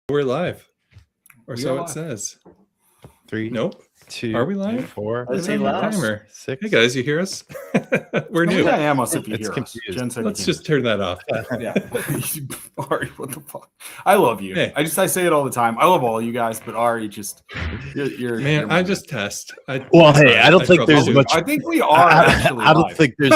We're live, or We so are it live. says. 3, Nope. 2, Are we live? 4, Let's It's see on the live. timer. 6. Hey guys, you hear us? We're I new. think I am us if you It's hear us. confused. Jen said Let's you just turn that off. can hear us. Yeah. Ari, what the fuck? I love you. Hey. I say it all the time. I love all you guys, but Ari, just you're Man, my I just test. Well, hey, I don't think there's troubleshoot. much- I think we are actually. I don't live. think there's.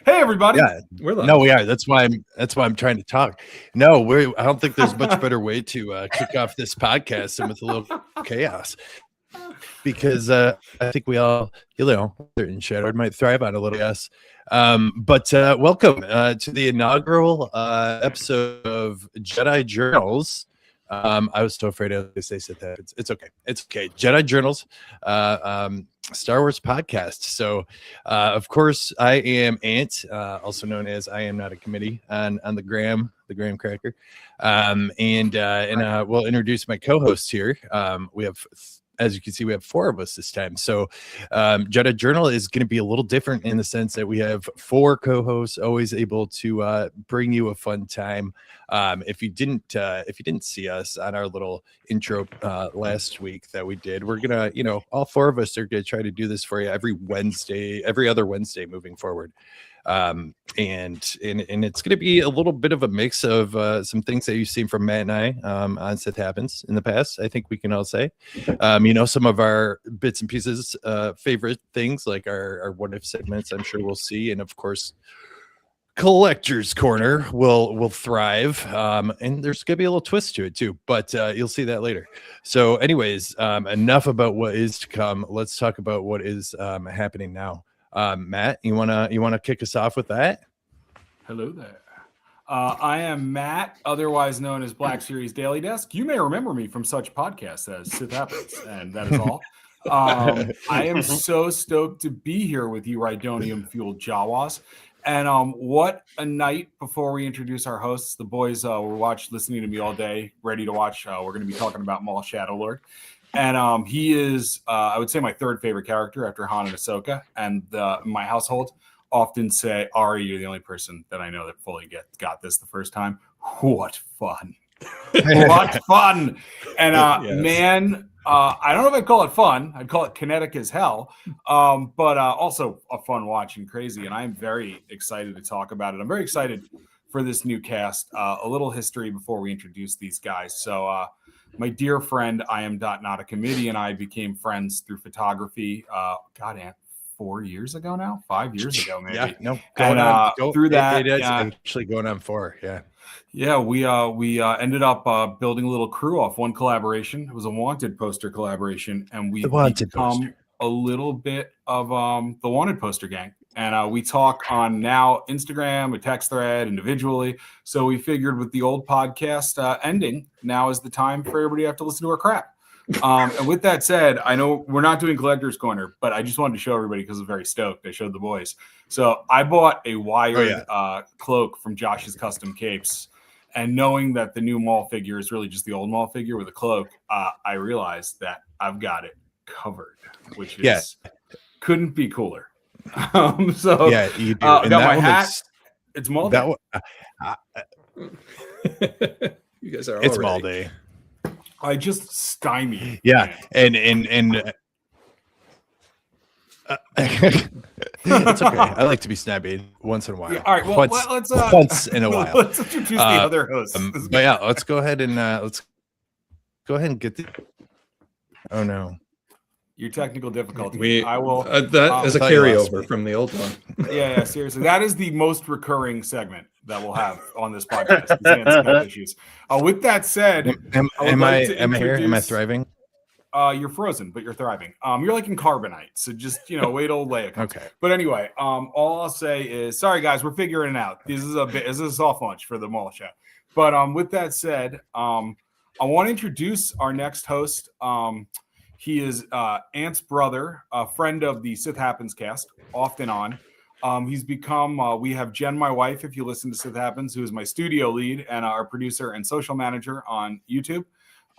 Hey everybody. Yeah, We're live. no, we are. That's why I'm trying to talk. No, I don't think there's much better way to kick off this podcast than with a little chaos. Because I think we all, certain Shadowed might thrive on a little chaos. But welcome to the inaugural episode of Jedi Journals. I was so afraid of this. They said that it's okay. It's okay. Jedi Journals, Star Wars podcast. So, of course, I am Ant, also known as I am not a committee on the Graham Cracker, and we'll introduce my co-host here. We have. As you can see, we have 4 of us this time. So Jedi Journal is going to be a little different in the sense that we have 4 co-hosts, always able to bring you a fun time. If you didn't see us on our little intro last week that we did, we're gonna, all 4 of us are gonna try to do this for you every other Wednesday moving forward. And it's going to be a little bit of a mix of some things that you've seen from Matt and I on Sith Happens in the past. I think we can all say, some of our bits and pieces, favorite things like our what if segments. I'm sure we'll see, and of course, Collector's Corner will thrive. And there's going to be a little twist to it too, but you'll see that later. So, anyways, enough about what is to come. Let's talk about what is happening now. Matt, you wanna kick us off with that? Hello there. I am Matt, otherwise known as Black Series Daily Desk. You may remember me from such podcasts as Sith Happens, and that is all. I am so stoked to be here with you, Rhydonium-fueled Jawas. And what a night before we introduce our hosts. The boys were listening to me all day, ready to watch. We're going to be talking about Maul Shadowlord. And he is, I would say, my 3rd favorite character after Han and Ahsoka. And my household often say, Ari, you're the only person that I know that fully got this the first time. What fun. What fun. And Yes. man, I don't know if I'd call it fun. I'd call it kinetic as hell. But also a fun watch and crazy. And I'm very excited to talk about it. I'm very excited for this new cast. A little history before we introduce these guys. So, my dear friend, I am not a committee, and I became friends through photography. 4 years ago now, 5 years ago, maybe. Yeah, no. Through that, it's actually going on 4. Yeah. Yeah, we ended up building a little crew off one collaboration. It was a Wanted poster collaboration, and we become a little bit of the Wanted poster gang. And we talk on now Instagram, a text thread, individually. So we figured with the old podcast ending, now is the time for everybody to have to listen to our crap. And with that said, I know we're not doing Collector's Corner, but I just wanted to show everybody because I'm very stoked. I showed the boys. So I bought a wired cloak from Josh's Custom Capes. And knowing that the new Maul figure is really just the old Maul figure with a cloak, I realized that I've got it covered, which is couldn't be cooler. So yeah, you do. I got my hat. It's Maul Day. You guys are. It's Maul Day. I just stymied. Yeah, and it's okay. I like to be snappy once in a while. Yeah, all right. Well, let's once in a while. Let's introduce the other hosts. But yeah, let's go ahead and get the. Oh no. Your technical difficulty. I will. That is a carryover from the old one. Yeah, seriously. That is the most recurring segment that we'll have on this podcast. Issues. With that said, am I here? Am I thriving? You're frozen, but you're thriving. You're like in carbonite, so just wait till Leia comes. Okay. But anyway, all I'll say is, sorry guys, we're figuring it out. This is a soft launch for the Maul show. But with that said, I want to introduce our next host. He is Ant's brother, a friend of the Sith Happens cast, often on. He's become, we have Jen, my wife, if you listen to Sith Happens, who is my studio lead and our producer and social manager on YouTube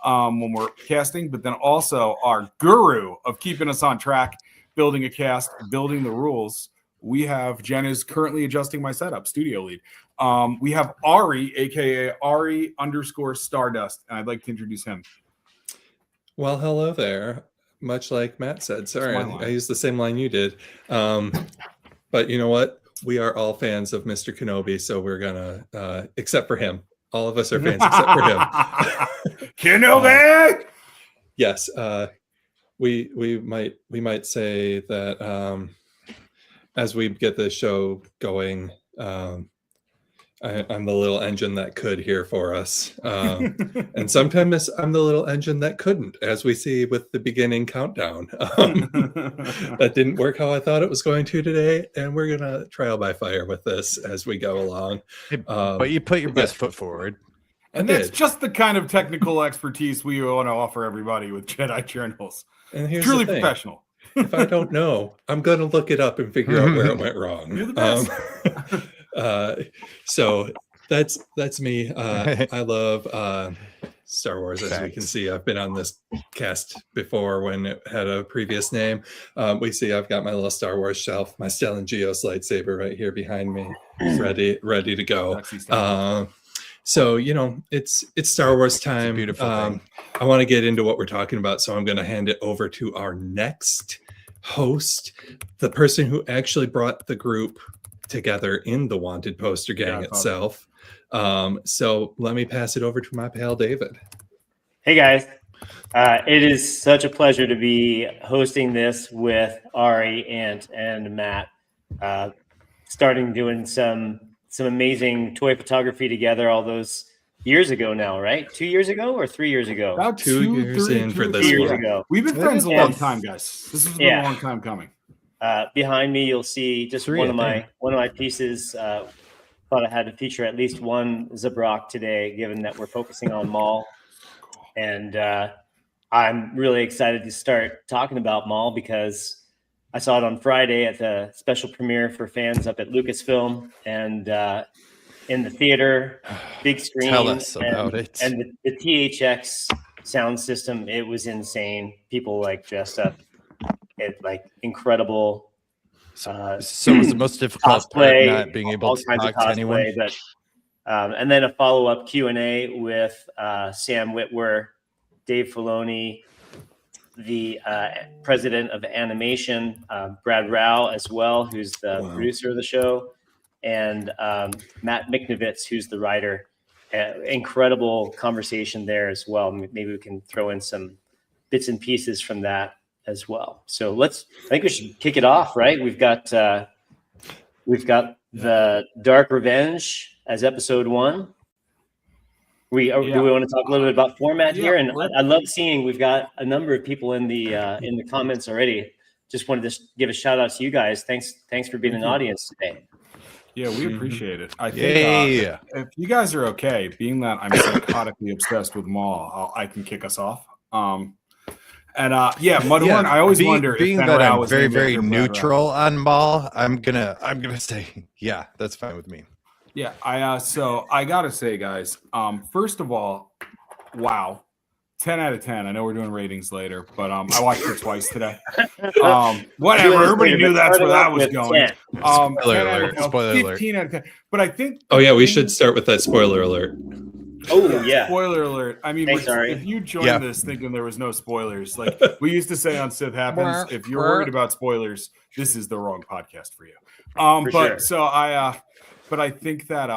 when we're casting, but then also our guru of keeping us on track, building a cast, building the rules. We have Jen is currently adjusting my setup, studio lead. We have Ari, aka Ari _ Stardust, and I'd like to introduce him. Well, hello there. Much like Matt said, sorry, I used the same line you did. But you know what? We are all fans of Mr. Kenobi, so we're gonna, except for him. All of us are fans except for him. Kenobi. Yes, we might say that as we get the show going, I'm the little engine that could here for us, and sometimes I'm the little engine that couldn't, as we see with the beginning countdown. That didn't work how I thought it was going to today, and we're gonna trial by fire with this as we go along. But you put your best foot forward. And that's just the kind of technical expertise we want to offer everybody with Jedi Journals. And here's truly the thing. Professional. If I don't know, I'm going to look it up and figure out where it went wrong. You're the best. So that's me. I love Star Wars, as we can see. I've been on this cast before when it had a previous name. We see I've got my little Star Wars shelf, my Stellan Geos lightsaber right here behind me, ready to go. So, you know, it's Star Wars time. Beautiful thing. I want to get into what we're talking about, so I'm going to hand it over to our next host, the person who actually brought the group together in the Wanted Poster Gang itself. So let me pass it over to my pal, David. Hey, guys. It is such a pleasure to be hosting this with Ari and Matt, starting doing some amazing toy photography together all those years ago now, right? 2 years ago or 3 years ago? About 2 years in for this years one. ago. We've been friends a long time, guys. This has been a long time coming. Behind me, you'll see just one of my pieces. Thought I had to feature at least one Zabrak today, given that we're focusing on Maul. And I'm really excited to start talking about Maul because I saw it on Friday at the special premiere for fans up at Lucasfilm, and in the theater, big screen. Tell us about it. And the THX sound system, it was insane. People like dressed up, incredible. So was the most difficult part not being able to talk to anyone. But, and then a follow-up Q&A with Sam Witwer, Dave Filoni, the president of animation, Brad Rao as well, who's the producer of the show, and Matt Miknovitz, who's the writer. Incredible conversation there as well. Maybe we can throw in some bits and pieces from that as well. So I think we should kick it off, right? We've got the Dark Revenge as episode 1. Do we want to talk a little bit about format here? And I love seeing we've got a number of people in the comments already. Just wanted to give a shout out to you guys. Thanks for being an audience today. Yeah, we appreciate it. I think if you guys are okay, being that I'm psychotically obsessed with Maul, I can kick us off. Mudhorn, I always wonder being if that I'm very, very neutral on Maul, I'm gonna say, yeah, that's fine with me. Yeah, I gotta say, guys, first of all, wow, 10 out of 10. I know we're doing ratings later, but I watched it twice today. Whatever, everybody knew that's where that was going. Spoiler alert. 15 out of 10. But I think. Oh yeah, we should start with that spoiler alert. Oh yeah. Spoiler alert. I mean, if you joined this thinking there was no spoilers, like we used to say on Sith Happens, if you're worried about spoilers, this is the wrong podcast for you. But I think that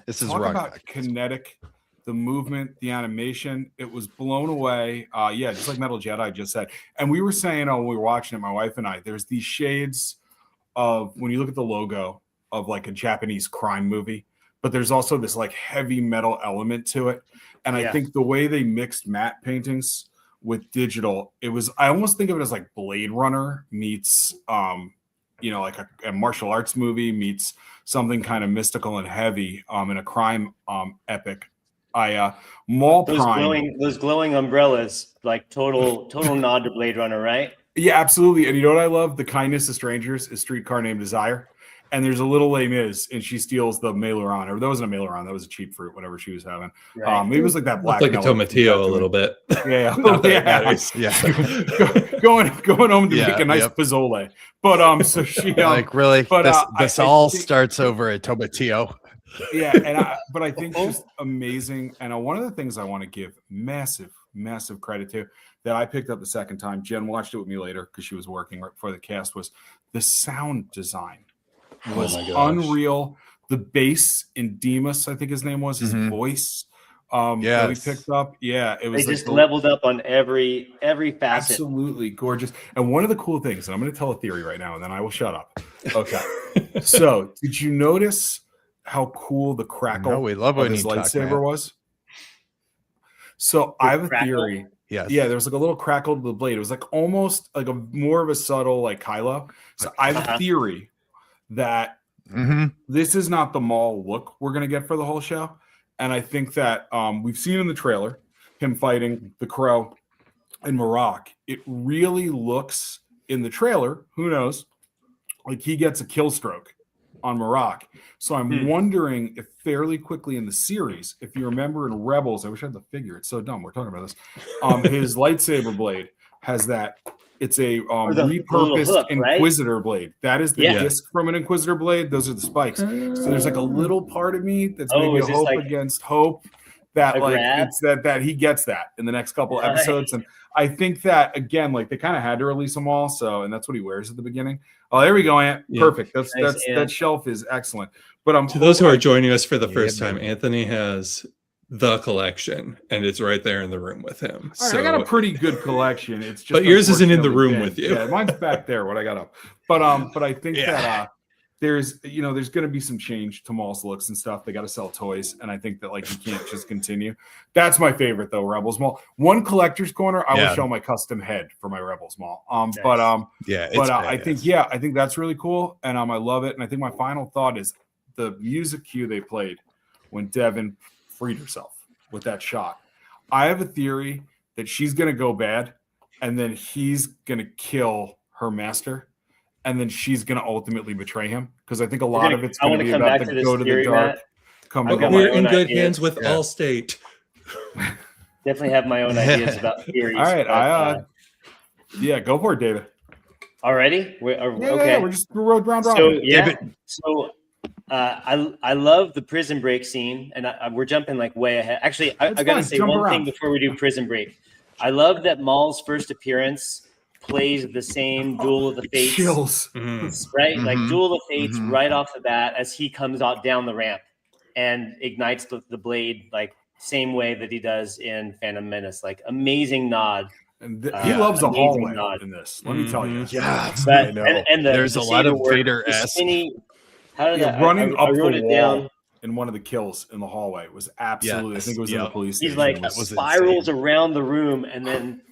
this is talk wrong about kinetic, the movement, the animation, it was blown away. Just like Metal Jedi just said. And we were saying when we were watching it, my wife and I, there's these shades of when you look at the logo of like a Japanese crime movie, but there's also this like heavy metal element to it. And I think the way they mixed matte paintings with digital, I almost think of it as like Blade Runner meets like a martial arts movie meets something kind of mystical and heavy in a crime epic. Maul Prime. Those glowing umbrellas, like total nod to Blade Runner, right? Yeah, absolutely. And you know what I love? The Kindness of Strangers is Streetcar Named Desire. And there's a little Les Mis, and she steals the Maileron. Or that wasn't a Maileron, that was a cheap fruit, whatever she was having. Right. Maybe it was like that black. Like a tomatillo a little bit. Yeah. Yeah. going home to make a nice pozole. But so she like really, but this all starts over at tomatillo. Yeah, but I think just amazing. And one of the things I want to give massive credit to that I picked up the second time, Jen watched it with me later because she was working right before the cast, was the sound design was unreal. The bass in Demas, I think his name was, his voice that we picked up. Yeah, it was they just leveled up on every facet. Absolutely gorgeous. And one of the cool things, and I'm going to tell a theory right now, and then I will shut up. Okay. So, did you notice how cool the crackle we love of his lightsaber was? So I have a theory. Yes. Yeah, there was like a little crackle to the blade. It was like almost like a more of a subtle like Kylo. So I have a theory that this is not the Maul look we're gonna get for the whole show. And I think that we've seen in the trailer him fighting the Crow and Marok. It really looks in the trailer, who knows, like he gets a kill stroke on Marok. So I'm wondering if fairly quickly in the series, if you remember in Rebels, I wish I had the figure. It's so dumb. We're talking about this. His lightsaber blade has that. It's a repurposed hook, Inquisitor blade. That is the disc from an Inquisitor blade. Those are the spikes. So there's like a little part of me that's maybe a hope against hope that like it's that he gets that in the next couple episodes. And I think that again, like they kind of had to release them all. So, and that's what he wears at the beginning. Oh, there we go, Ant. Yeah. Perfect. That's that shelf is excellent. But to those who are joining us for the first time, Anthony has the collection, and it's right there in the room with him. All right, I got a pretty good collection. It's just but yours isn't in the room with you. Yeah, mine's back there. What I got up. But I think that there's going to be some change to Maul's looks and stuff. They got to sell toys, and I think that like you can't just continue. That's my favorite though, Rebels Maul. One collector's corner, I will show my custom head for my Rebels Maul. I think that's really cool, and I love it. And I think my final thought is the music cue they played when Devin freed herself with that shot. I have a theory that she's going to go bad, and then he's going to kill her master. And then she's going to ultimately betray him because I think a lot of it's going to be about the go to the dark. We're in good hands with Allstate. Definitely have my own ideas about theories. All right, go for it, David. Already? Okay. We're just round robin. So I love the prison break scene, and we're jumping like way ahead. Actually, I got to say one thing before we do prison break. I love that Maul's first appearance plays the same Duel of the Fates, right? Like Duel of the Fates right off the bat as he comes out down the ramp and ignites the blade like same way that he does in Phantom Menace. Like amazing nod. And he loves a hallway in this. Let me tell you. Yeah, and there's a lot of Vader-esque. How did that? Running up the wall in one of the kills in the hallway was absolutely. I think it was in the police station. He's like spirals around the room and then.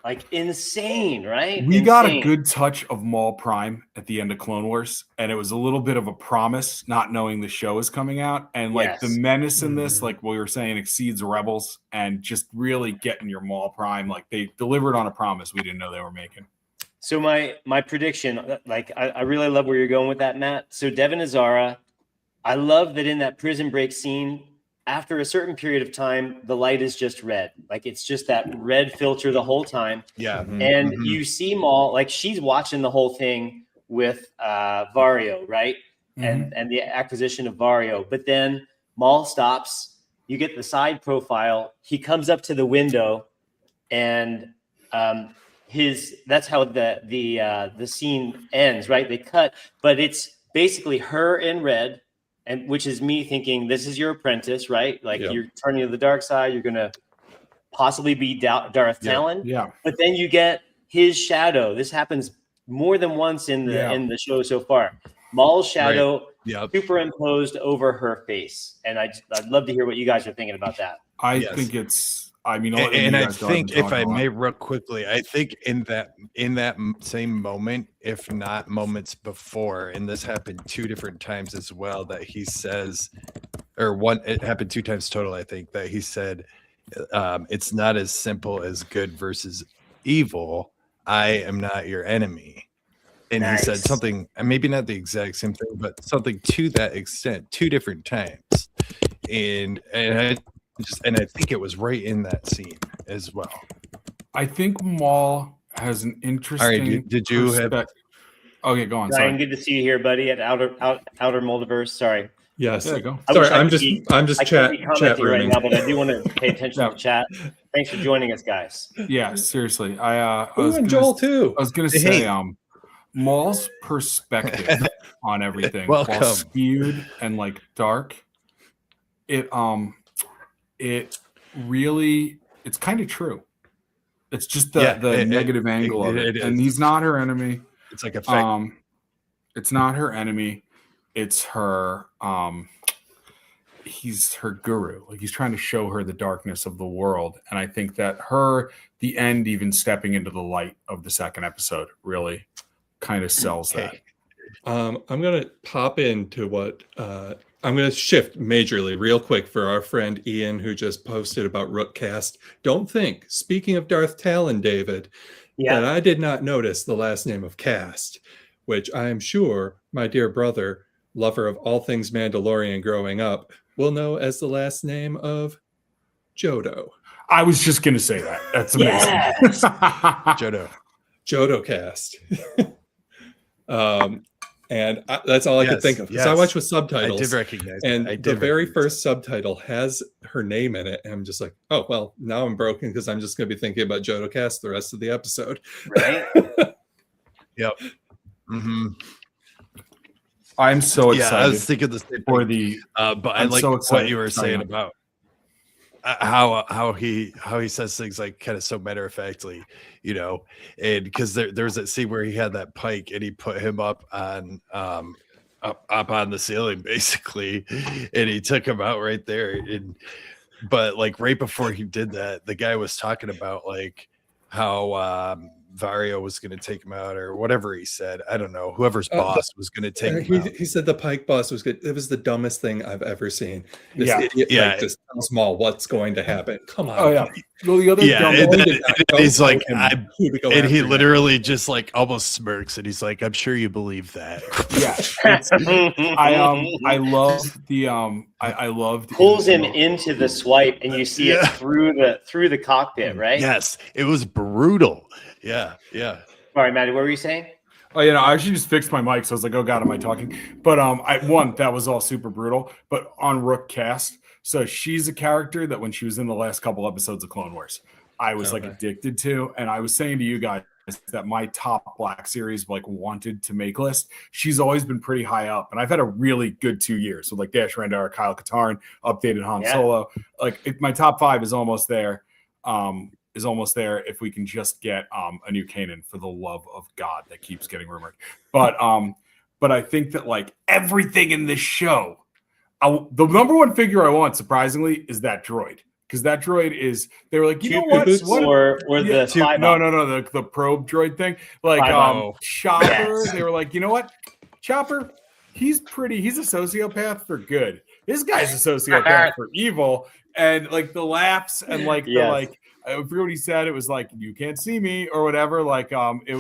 Like insane, right? We got a good touch of Maul Prime at the end of Clone Wars, and it was a little bit of a promise, not knowing the show is coming out. And like the menace in this, like we were saying, exceeds Rebels, and just really getting your Maul Prime. Like they delivered on a promise we didn't know they were making. So my prediction, like I really love where you're going with that, Matt. So Devin Azara, I love that in that prison break scene. After a certain period of time, the light is just red. Like it's just that red filter the whole time. Yeah. And you see Maul, like she's watching the whole thing with Vario, right? And the acquisition of Vario. But then Maul stops. You get the side profile. He comes up to the window, and that's how the scene ends, right? They cut, but it's basically her in red. And which is me thinking, this is your apprentice, right? Like you're turning to the dark side. You're going to possibly be Darth Talon. Yeah. But then you get his shadow. This happens more than once in the show so far. Maul's shadow superimposed over her face. And I'd love to hear what you guys are thinking about that. I think it's. I mean, and I think if I may real quickly, I think in that same moment, if not moments before, and this happened 2 different times as well, that he says, it happened 2 times total. I think that he said, it's not as simple as good versus evil. I am not your enemy. And he said something, and maybe not the exact same thing, but something to that extent 2 different times. And I think it was right in that scene as well. I think Maul has an interesting. All right, did you have? Okay, go on. Ryan, good to see you here, buddy, at Outer Multiverse. Sorry, Yes. There you go. Sorry, I'm just chat right rooming now, but I do want to pay attention to the chat. Thanks for joining us, guys. Yeah, seriously. and Joel too. I was gonna say, Maul's perspective on everything, while skewed and like dark, it really, it's kind of true. It's just the negative angle of it. And he's not her enemy. It's like a fact. It's not her enemy. It's her. He's her guru. Like, he's trying to show her the darkness of the world. And I think that the end, even stepping into the light of the second episode, really kind of sells that. I'm going to pop into what I'm going to shift majorly real quick for our friend Ian, who just posted about Rookcast. Don't think, speaking of Darth Talon, David, that I did not notice the last name of Cast, which I am sure my dear brother, lover of all things Mandalorian growing up, will know as the last name of Jodo. I was just going to say that. That's amazing. Yes. Jodo Cast. And that's all I could think of, because I watched with subtitles. I did recognize and the very first subtitle has her name in it, and I'm just like, oh well, now I'm broken, because I'm just going to be thinking about Jodo Cast the rest of the episode. Right. Yep. Mm-hmm. I'm so excited. I was thinking the same for thing. the. But I like what you were saying about how he says things like kind of so matter of factly, and because there's that scene where he had that pike and he put him up on the ceiling basically, and he took him out right there. But like right before he did that, the guy was talking about like how Vario was going to take him out, or whatever he said. I don't know. Whoever's boss was going to take him out. He said the Pike boss was good. It was the dumbest thing I've ever seen. This idiot just tells Maul what's going to happen. Come on. Oh yeah. Well, the other he's like, and he literally just like almost smirks, and he's like, "I'm sure you believe that." Yeah. I love pulls him into the swipe, and you see it through the cockpit, right? Yes, it was brutal. Yeah. Sorry, Maddie, what were you saying? Oh, I actually just fixed my mic, so I was like, "Oh God, am I talking?" But that was all super brutal. But on Rookcast, so she's a character that when she was in the last couple episodes of Clone Wars, I was like addicted to, and I was saying to you guys that my top Black series like wanted to make list. She's always been pretty high up, and I've had a really good 2 years. So like Dash Rendar, Kyle Katarn, updated Han Solo. Like my top 5 is almost there. If we can just get a new Kanan, for the love of God, that keeps getting rumored. But I think that like everything in this show, the number one figure I want, surprisingly, is that droid. Because that droid is, they were like, you know what? Or the probe droid thing. Like Chopper, yes. They were like, you know what? Chopper, he's a sociopath for good. This guy's a sociopath for evil. And like the laughs and like the like, I forget what he said. It was like, you can't see me or whatever. Like it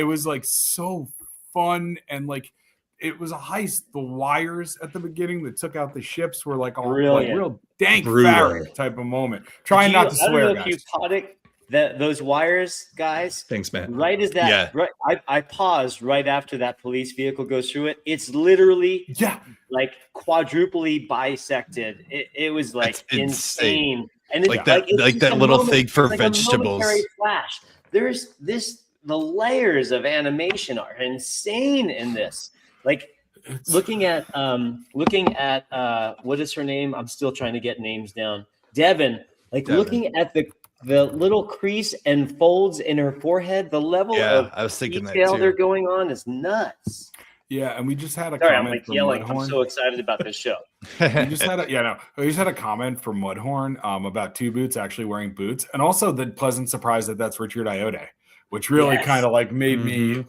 was like so fun, and like it was a heist. The wires at the beginning that took out the ships were like all like real dank Farron type of moment. Trying not to swear, guys. You caught it, those wires, guys. Thanks, man. Right as that, right, I paused right after that police vehicle goes through it. It's literally like quadruply bisected. It was like insane. And it's like that little thing for vegetables. Flash. There's this. The layers of animation are insane in this. Like looking at what is her name? I'm still trying to get names down. Devin. Looking at the little crease and folds in her forehead, the level of I was thinking detail they're going on is nuts. Yeah, and we just had a comment from Mudhorn. I'm so excited about this show. We just had a comment from Mudhorn about Two Boots actually wearing boots, and also the pleasant surprise that that's Richard Iode, which really kind of like made me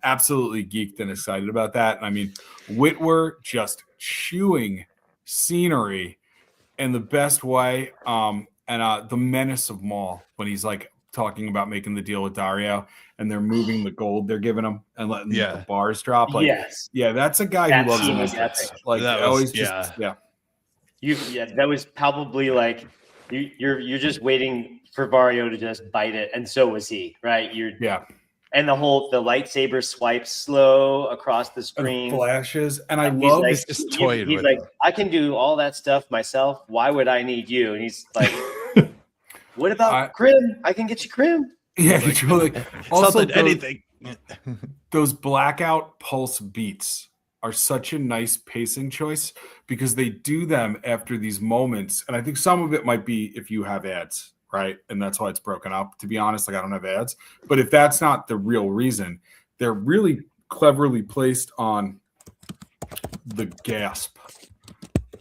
absolutely geeked and excited about that. And I mean, Witwer just chewing scenery in the best way, and the menace of Maul when he's like talking about making the deal with Dario, and they're moving the gold they're giving him and letting the bars drop. Like, that's a guy who loves mysteries. Like that always that was palpably like you're just waiting for Vario to just bite it, and so was he, right? And the lightsaber swipes slow across the screen. And flashes. And I He's love like, He's just toying he's with like, them. I can do all that stuff myself. Why would I need you? And he's like, what about Crim? I can get you Crim. Yeah, Like, truly. Also, Something, anything. those blackout pulse beats are such a nice pacing choice because they do them after these moments. And I think some of it might be if you have ads, right? And that's why it's broken up. To be honest, like I don't have ads. But if that's not the real reason, they're really cleverly placed on the gasp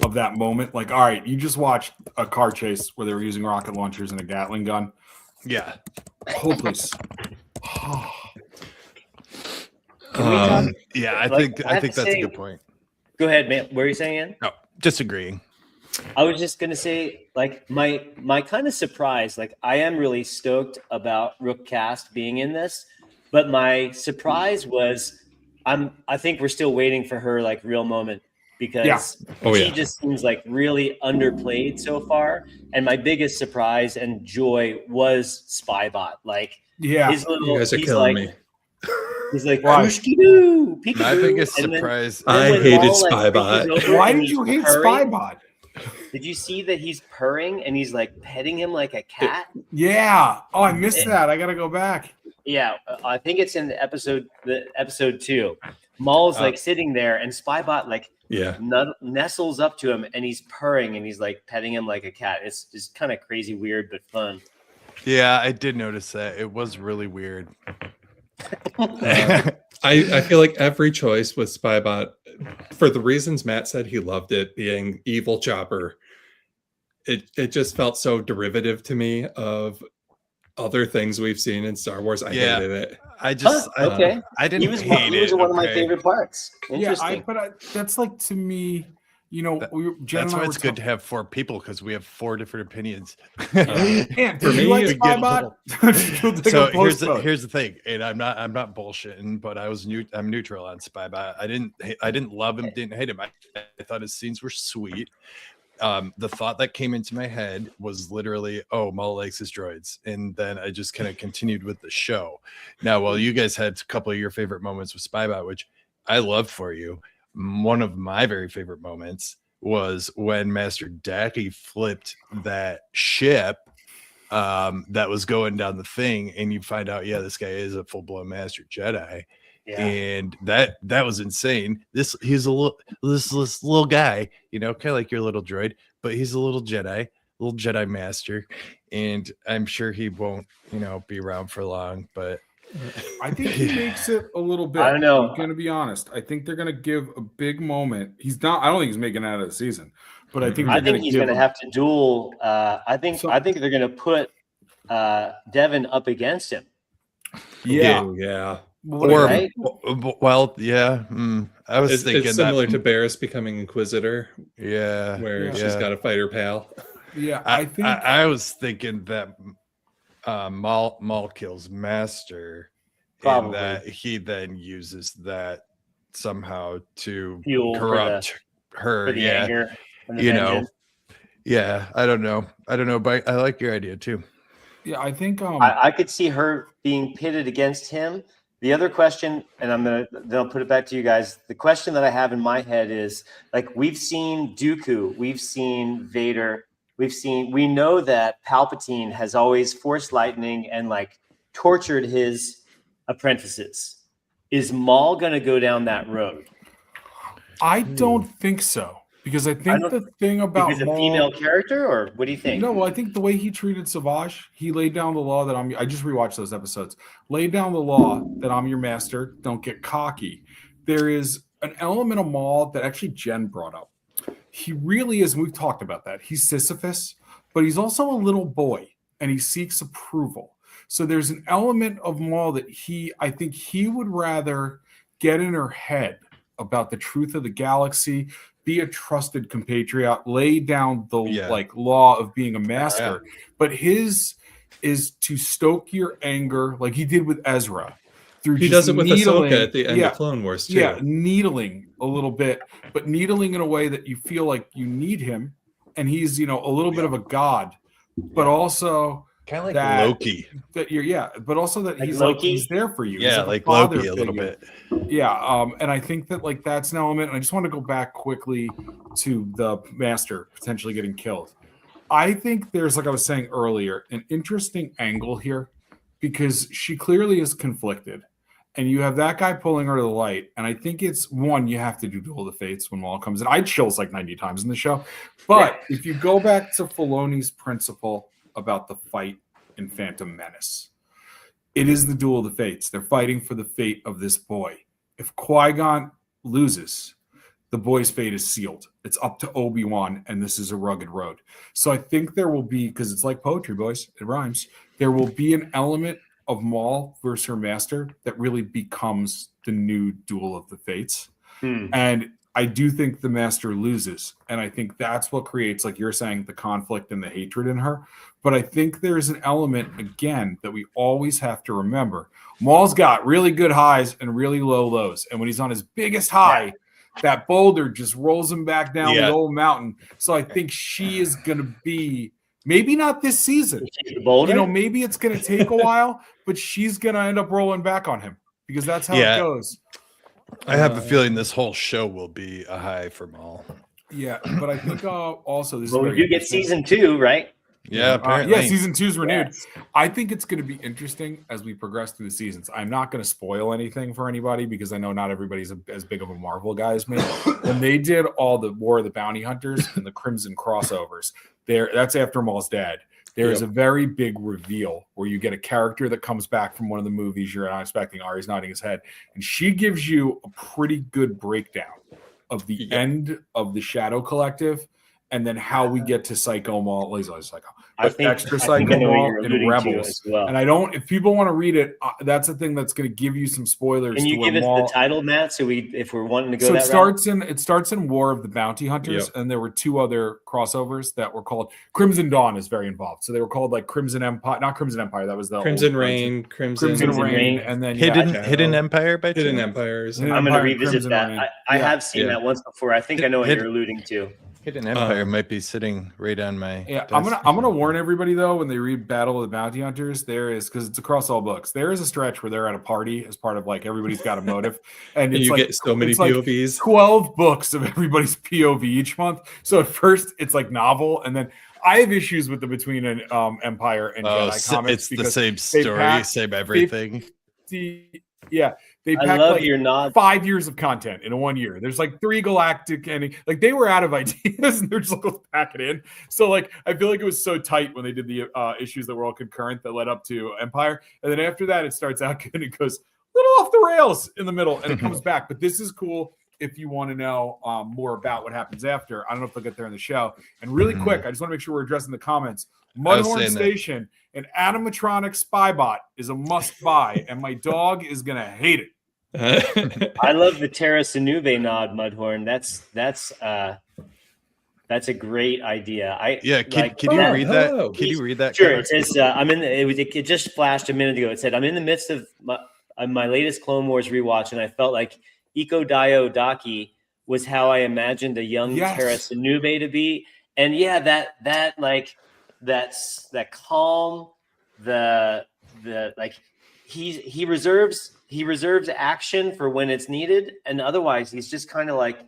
of that moment. Like, all right, you just watched a car chase where they were using rocket launchers and a Gatling gun. Yeah. Hold, please. Yeah, I Like, think I have that's to a say- good point. Go ahead, man. What were you saying, Ian? No, disagreeing. I was just gonna say, like, my kind of surprise, like I am really stoked about Rook Cast being in this, but my surprise was I think we're still waiting for her like real moment because she just seems like really underplayed so far. And my biggest surprise and joy was Spybot. Like his little You guys are killing me. He's like, Why? Peekaboo, Peekaboo. My biggest And then- surprise. I when hated Maul, like, Spybot. reaches over Why and did he's you hate purring. Spybot? Did you see that he's purring and he's like petting him like a cat? Yeah. Oh, I missed that. I gotta go back. Yeah, I think it's in the episode 2. Maul's like sitting there and Spybot like nestles up to him and he's purring and he's like petting him like a cat. It's just kind of crazy, weird, but fun. Yeah, I did notice that. It was really weird. I feel like every choice with Spybot, for the reasons Matt said, he loved it being evil Chopper. It just felt so derivative to me of other things we've seen in Star Wars. I hated it. I just okay. I didn't He was hate it. one of my favorite parts. Yeah, Interesting. that's like to me, you know, Jen That's and I why were it's good to have 4 people because we have 4 different opinions. And For did you me, like it Spybot? So here's the thing, and I'm not bullshitting, but I'm neutral on Spybot. I didn't love him, didn't hate him. I thought his scenes were sweet. The thought that came into my head was literally, oh, Maul likes his droids, and then I just kind of continued with the show. Now, while you guys had a couple of your favorite moments with Spybot, which I love for you, one of my very favorite moments was when Master Dacky flipped that ship that was going down the thing, and you find out, yeah, this guy is a full-blown Master Jedi. Yeah. And that was insane. He's this little guy, you know, kind of like your little droid, but he's a little Jedi master, and I'm sure he won't, you know, be around for long. But I think he makes it a little bit. I don't know. I'm gonna be honest. I think they're gonna give a big moment. He's not. I don't think he's making it out of the season, but I think he's gonna have to duel. I think they're gonna put Devin up against him. Yeah. Yeah. Right? Well, yeah. I was thinking it's similar to Barris becoming Inquisitor. Yeah, where she's got a fighter pal. Yeah, I was thinking that Maul kills Master, probably, and that he then uses that somehow to fuel corrupt her. For the anger and the you vengeance. know. Yeah, I don't know, but I like your idea too. Yeah, I think I could see her being pitted against him. The other question, and then I'll put it back to you guys. The question that I have in my head is, like, we've seen Dooku, we've seen Vader, we know that Palpatine has always forced lightning and like tortured his apprentices. Is Maul going to go down that road? I don't think so. Because I think the thing about because a female character, or what do you think? No, well, I think the way he treated Savage, he laid down the law that I just rewatched those episodes. Laid down the law that I'm your master. Don't get cocky. There is an element of Maul that actually Jen brought up. He really is. And we've talked about that. He's Sisyphus, but he's also a little boy, and he seeks approval. So there's an element of Maul that I think he would rather get in her head about the truth of the galaxy. Be a trusted compatriot, lay down the law of being a master. But his is to stoke your anger, like he did with Ezra. He does it with Ahsoka at the end of Clone Wars too. Yeah, needling a little bit, but needling in a way that you feel like you need him, and he's a little bit of a god, but also Kind of like that, Loki. That you're, but also that Like he's Loki? like he's there for you. Yeah, He's like a father Loki a little figure. bit. Yeah, and I think that like that's an element. And I just want to go back quickly to the master potentially getting killed. I think there's, like I was saying earlier, an interesting angle here because she clearly is conflicted. And you have that guy pulling her to the light. And I think it's one, you have to do Duel of the Fates when Maul comes in. I chills like 90 times in the show. But if you go back to Filoni's principle about the fight in Phantom Menace, it is the Duel of the Fates. They're fighting for the fate of this boy. If Qui-Gon loses, the boy's fate is sealed. It's up to Obi-Wan, and this is a rugged road. So I think there will be, because it's like poetry, boys, it rhymes, there will be an element of Maul versus her master that really becomes the new Duel of the Fates. And I do think the master loses. And I think that's what creates, like you're saying, the conflict and the hatred in her. But I think there's an element, again, that we always have to remember. Maul's got really good highs and really low lows. And when he's on his biggest high, that boulder just rolls him back down the old mountain. So I think she is going to be, maybe not this season. Maybe it's going to take a while, but she's going to end up rolling back on him because that's how it goes. I have a feeling this whole show will be a high for Maul. Yeah, but I think also this. Well, we do get season 2, right? Yeah, apparently. Season 2 is renewed. Yes. I think it's going to be interesting as we progress through the seasons. I'm not going to spoil anything for anybody because I know not everybody's as big of a Marvel guy as me. When they did all the War of the Bounty Hunters and the Crimson crossovers, that's after Maul's dad. There is a very big reveal where you get a character that comes back from one of the movies you're not expecting. Ari's nodding his head. And she gives you a pretty good breakdown of the end of the Shadow Collective and then how we get to Psycho Maul. Extra Psycho Maul and Rebels. Well. And I don't, if people want to read it, that's the thing that's going to give you some spoilers. Can you give us the title, Matt? So if we're wanting to go, it starts in War of the Bounty Hunters, and there were 2 other crossovers that were called Crimson Dawn is very involved. So they were called like Crimson Empire, not Crimson Empire. That was the Crimson Rain, Crimson Rain, and then Hidden Empire by Hidden Empires. I'm going to revisit that. I have seen that once before. I think I know what you're alluding to. Hidden Empire might be sitting right on my desk. I'm gonna warn everybody though when they read Battle of the Bounty Hunters, there is, because it's across all books, there is a stretch where they're at a party as part of like everybody's got a motive, and it's get so many POVs. 12 books of everybody's POV each month. So at first it's like novel, and then I have issues with the between an Empire and Jedi comics. It's the same story, same everything. They packed like 5 years of content in 1 year. There's like 3 galactic ending. Like they were out of ideas and they're just like, let's pack it in. So like I feel like it was so tight when they did the issues that were all concurrent that led up to Empire. And then after that, it starts out good and it goes a little off the rails in the middle and it comes back. But this is cool if you want to know more about what happens after. I don't know if they'll get there in the show. And really quick, I just want to make sure we're addressing the comments. Mudhorn Station, an animatronic spybot is a must-buy, and my dog is going to hate it. I love the Terra Sinube nod, Mudhorn. That's a great idea. Can you read that? Can you read that? Sure. It says it just flashed a minute ago. It said I'm in the midst of my latest Clone Wars rewatch, and I felt like Iko Dio Daki was how I imagined a young Terra Sinube to be. And that calm, the like he reserves action for when it's needed, and otherwise he's just kind of like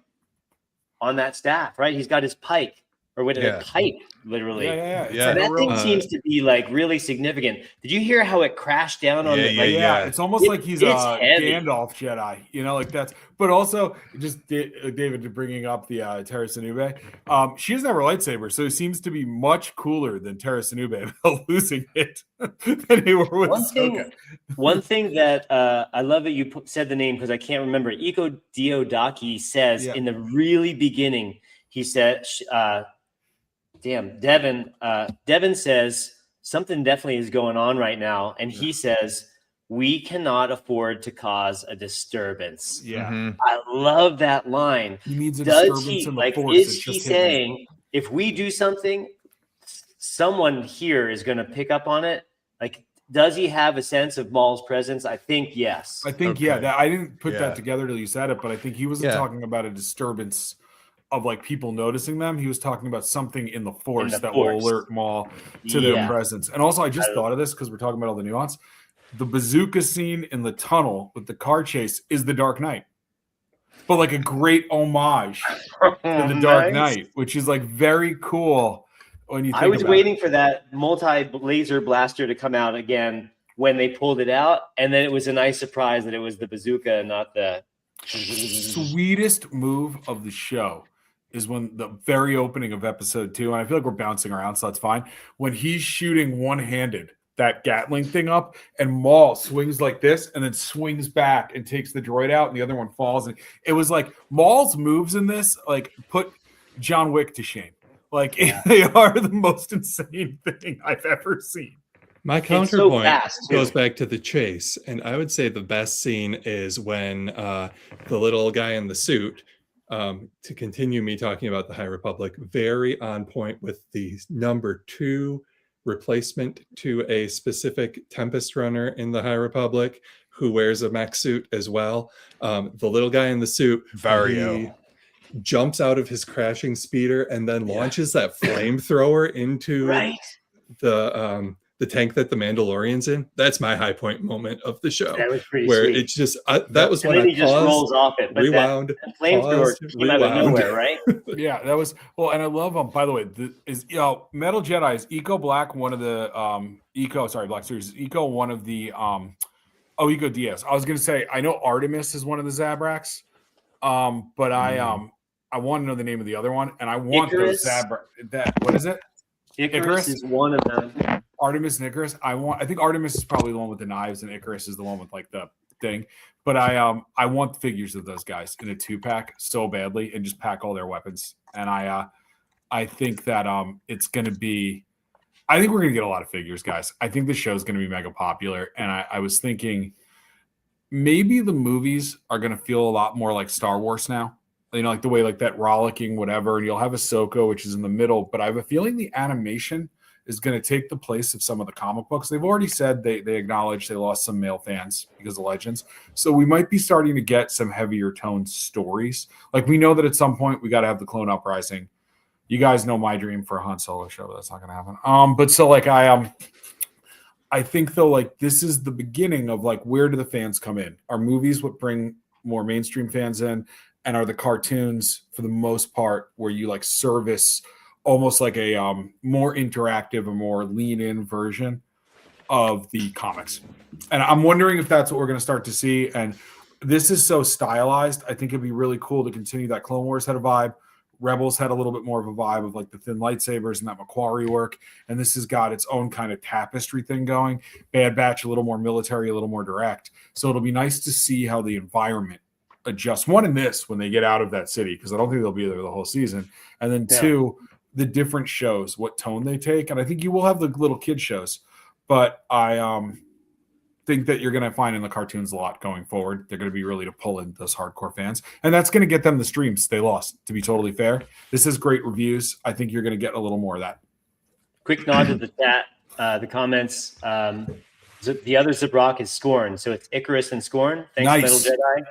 on that staff, right? He's got his pike a pipe, literally. Yeah. So that thing seems to be like really significant. Did you hear how it crashed down on It's almost like he's a Gandalf Jedi, like that's. But also, just David bringing up the Terra Sinube. She doesn't have her lightsaber, so it seems to be much cooler than Terra Sinube about losing it than they were with Ahsoka. One thing that I love that you said the name because I can't remember. Iko Diodaki says in the really beginning, he said, Devin says something definitely is going on right now. And he says, we cannot afford to cause a disturbance. Yeah. Mm-hmm. I love that line. He needs a disturbance in the force. Is he saying if we do something, someone here is going to pick up on it? Like, does he have a sense of Maul's presence? I think yes. I think, I didn't put that together till you said it, but I think he wasn't talking about a disturbance of like people noticing them. He was talking about something in the force that Force. will alert Maul to their presence. And also, I just thought of this because we're talking about all the nuance. The bazooka scene in the tunnel with the car chase is The Dark Knight, but like a great homage to The Dark Knight, which is like very cool. When you think I was waiting for that multi-laser blaster to come out again when they pulled it out, and then it was a nice surprise that it was the bazooka and not the sweetest move of the show is when the very opening of episode 2, and I feel like we're bouncing around, so that's fine. When he's shooting one-handed that Gatling thing up, and Maul swings like this, and then swings back and takes the droid out, and the other one falls. And it was like Maul's moves in this, like put John Wick to shame. Like they are the most insane thing I've ever seen. My counterpoint goes back to the chase, and I would say the best scene is when the little guy in the suit, to continue me talking about the High Republic, very on point with the number 2 replacement to a specific Tempest runner in the High Republic who wears a mech suit as well. The little guy in the suit, Vario, jumps out of his crashing speeder and then launches that flamethrower into the tank that the Mandalorian's in. That's my high point moment of the show. That was pretty sweet. It's just that was when I paused, just rolls off it, but rewound, that flamethrower came out of nowhere, right? Yeah, that was well, and I love them. By the way, Metal Jedi is Eco Black, one of the Black Series is Eco, one of the Eco DS. I was gonna say I know Artemis is one of the Zabraks, but I want to know the name of the other one, and I want Icarus. Those Zabrak. What is it? Icarus is one of them. Artemis and Icarus. I think Artemis is probably the one with the knives, and Icarus is the one with like the thing. But I want figures of those guys in a 2-pack so badly, and just pack all their weapons. And I think that it's gonna be. I think we're gonna get a lot of figures, guys. I think the show's gonna be mega popular, and I was thinking maybe the movies are gonna feel a lot more like Star Wars now. You know, like the way like that rollicking whatever, and you'll have Ahsoka, which is in the middle. But I have a feeling the animation is going to take the place of some of the comic books. They've already said they acknowledge they lost some male fans because of Legends. So we might be starting to get some heavier toned stories. Like we know that at some point we got to have the Clone Uprising. You guys know my dream for a Han Solo show, but that's not going to happen. But so like I think though, like this is the beginning of like, where do the fans come in? Are movies what bring more mainstream fans in? And are the cartoons, for the most part, where you like service almost like a more interactive or more lean-in version of the comics? And I'm wondering if that's what we're going to start to see. And this is so stylized. I think it'd be really cool to continue that. Clone Wars had a vibe. Rebels had a little bit more of a vibe of like the thin lightsabers and that Macquarie work. And this has got its own kind of tapestry thing going. Bad Batch, a little more military, a little more direct. So it'll be nice to see how the environment adjust. One, in this when they get out of that city, because I don't think they'll be there the whole season. And then 2, the different shows, what tone they take. And I think you will have the little kid shows, but I think that you're going to find in the cartoons a lot going forward. They're going to be really to pull in those hardcore fans, and that's going to get them the streams they lost, to be totally fair. This is great reviews. I think you're going to get a little more of that. Quick nod to the chat, the comments. The other Zabrak is Scorn. So it's Icarus and Scorn. Thanks, Metal Jedi.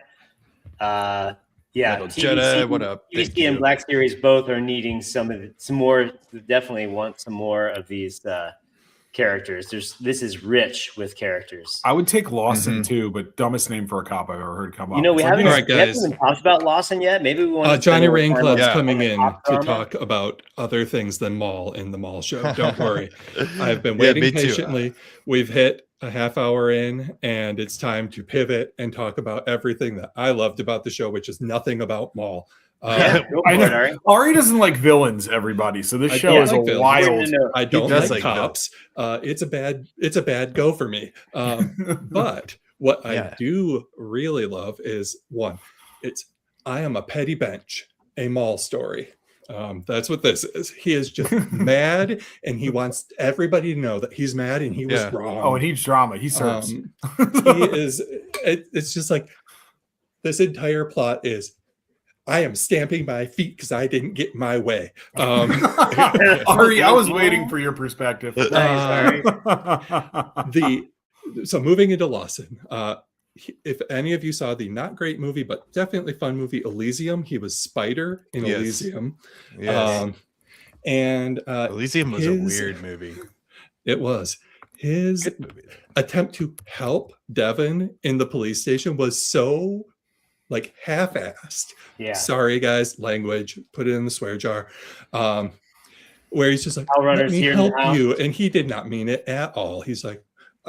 Metal Jedi, what up? TVC and Black Series both are needing some more. Definitely want some more of these characters. This is rich with characters. I would take Lawson too, but dumbest name for a cop I've ever heard come up. You know, we haven't even talked about Lawson yet. Maybe we want Johnny Rain Club's coming in to talk about other things than Maul in the Maul show. Don't worry. I've been waiting patiently. We've hit a half hour in, and it's time to pivot and talk about everything that I loved about the show, which is nothing about Maul. I know. Ari doesn't like villains, everybody. So this show is a wild. I don't like cops. It's a bad go for me. But what I do really love is I am a petty bench, a Maul story. That's what this is. He is just mad, and he wants everybody to know that he's mad and he was wrong. Oh, and he's drama. He serves. He is. It's just like this entire plot is. I am stamping my feet because I didn't get my way. Ari, I was waiting for your perspective. So moving into Lawson, if any of you saw the not great movie, but definitely fun movie Elysium, he was Spider in Elysium. Yes. And Elysium was a weird movie. It was. His attempt to help Devin in the police station was so like half-assed. Yeah. Sorry guys, language, put it in the swear jar. Where he's just like, let me help you. And he did not mean it at all. He's like,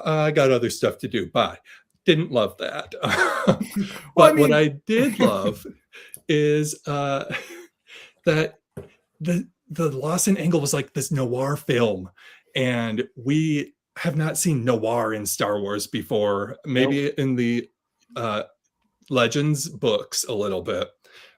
I got other stuff to do. Bye. Didn't love that. But what I did love is that the Lawson angle was like this noir film. And we have not seen noir in Star Wars before. Maybe in the Legends books a little bit.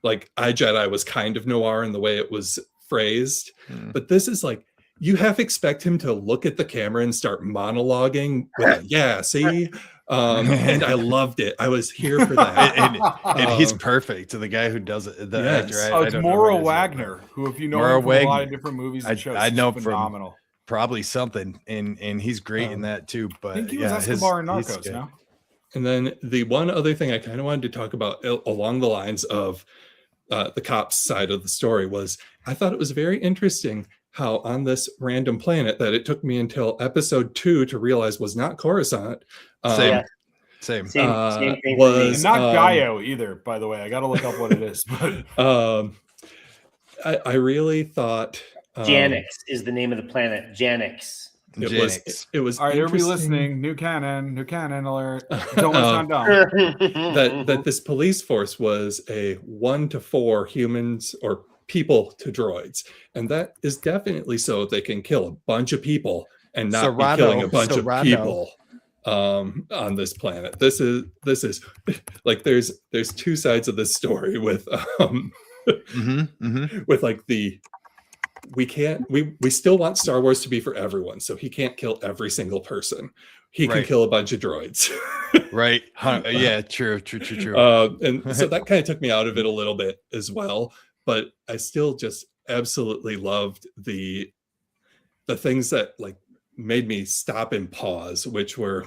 Like I, Jedi was kind of noir in the way it was phrased. But this is like, you half expect him to look at the camera and start monologuing with see? And I loved it. I was here for that. and he's perfect. To the guy who does it. The actor, it's Maura Wagner, who, if you know him from a lot of different movies and shows, I know phenomenal. From probably something, and he's great in that too. But I think he was Escobar and Narcos now. And then the one other thing I kind of wanted to talk about along the lines of the cops side of the story was, I thought it was very interesting how on this random planet that it took me until episode 2 to realize was not Coruscant. Same thing was not Gaio either, by the way. I got to look up what it is. But I really thought Janix is the name of the planet. Janix. It was all right. Everybody listening, new canon alert. Don't listen down. that this police force was a 1 to 4 humans or people to droids, and that is definitely so they can kill a bunch of people and not be killing a bunch of people on this planet. This is like there's 2 sides of this story with with like we still want Star Wars to be for everyone, so he can't kill every single person. He can kill a bunch of droids. Right. Yeah, true. And so that kind of took me out of it a little bit as well, but I still just absolutely loved the things that like made me stop and pause, which were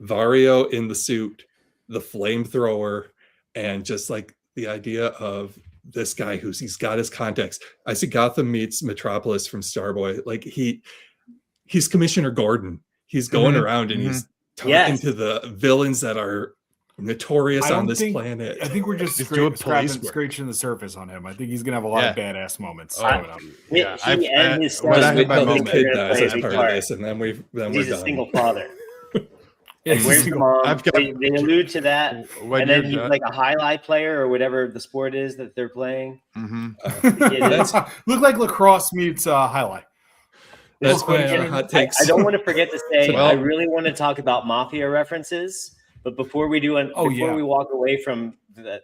Vario in the suit, the flamethrower, and just like the idea of this guy he's got his context. I see Gotham meets Metropolis from Starboy. Like he's Commissioner Gordon. He's going around and he's talking to the villains that are notorious on this planet. I think we're just scratching the surface on him. I think he's gonna have a lot of badass moments coming up. He and his son kid dies as part of this, and then we're he's done. A single father. Where's the mom? They allude to that, and then he's like a highlight player or whatever the sport is that they're playing. Look like lacrosse meets highlight. That's my hot takes. I don't want to forget to say I really want to talk about Mafia references, but before we do, we walk away from the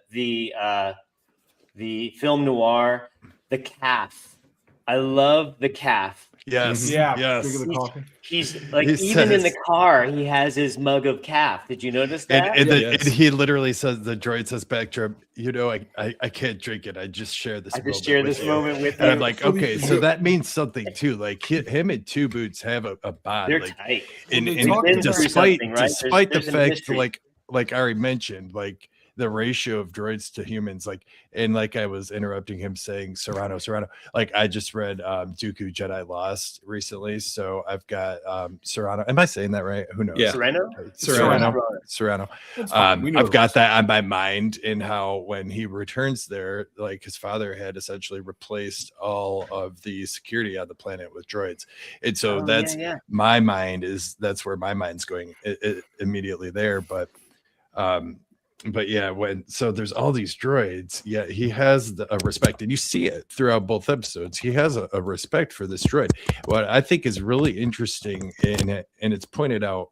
film noir, the calf. I love the calf. Yes. Yes. He's like, even in the car, he has his mug of calf. Did you notice that? And he literally says, the droid says back to him, I can't drink it. I just share this. Moment with you. And I'm like, okay, so that means something too. Like him and Two Boots have a bond. They're tight. And despite the fact, like Ari mentioned, like the ratio of droids to humans, like I was interrupting him saying Serrano. Like I just read Dooku Jedi Lost recently, so I've got Serrano. Am I saying that right? Who knows? Yeah. Serrano. I've got that on my mind in how when he returns there, like his father had essentially replaced all of the security on the planet with droids, and so my mind that's where my mind's going immediately there, but yeah, so there's all these droids, yet he has a respect, and you see it throughout both episodes. He has a respect for this droid. What I think is really interesting in it, and it's pointed out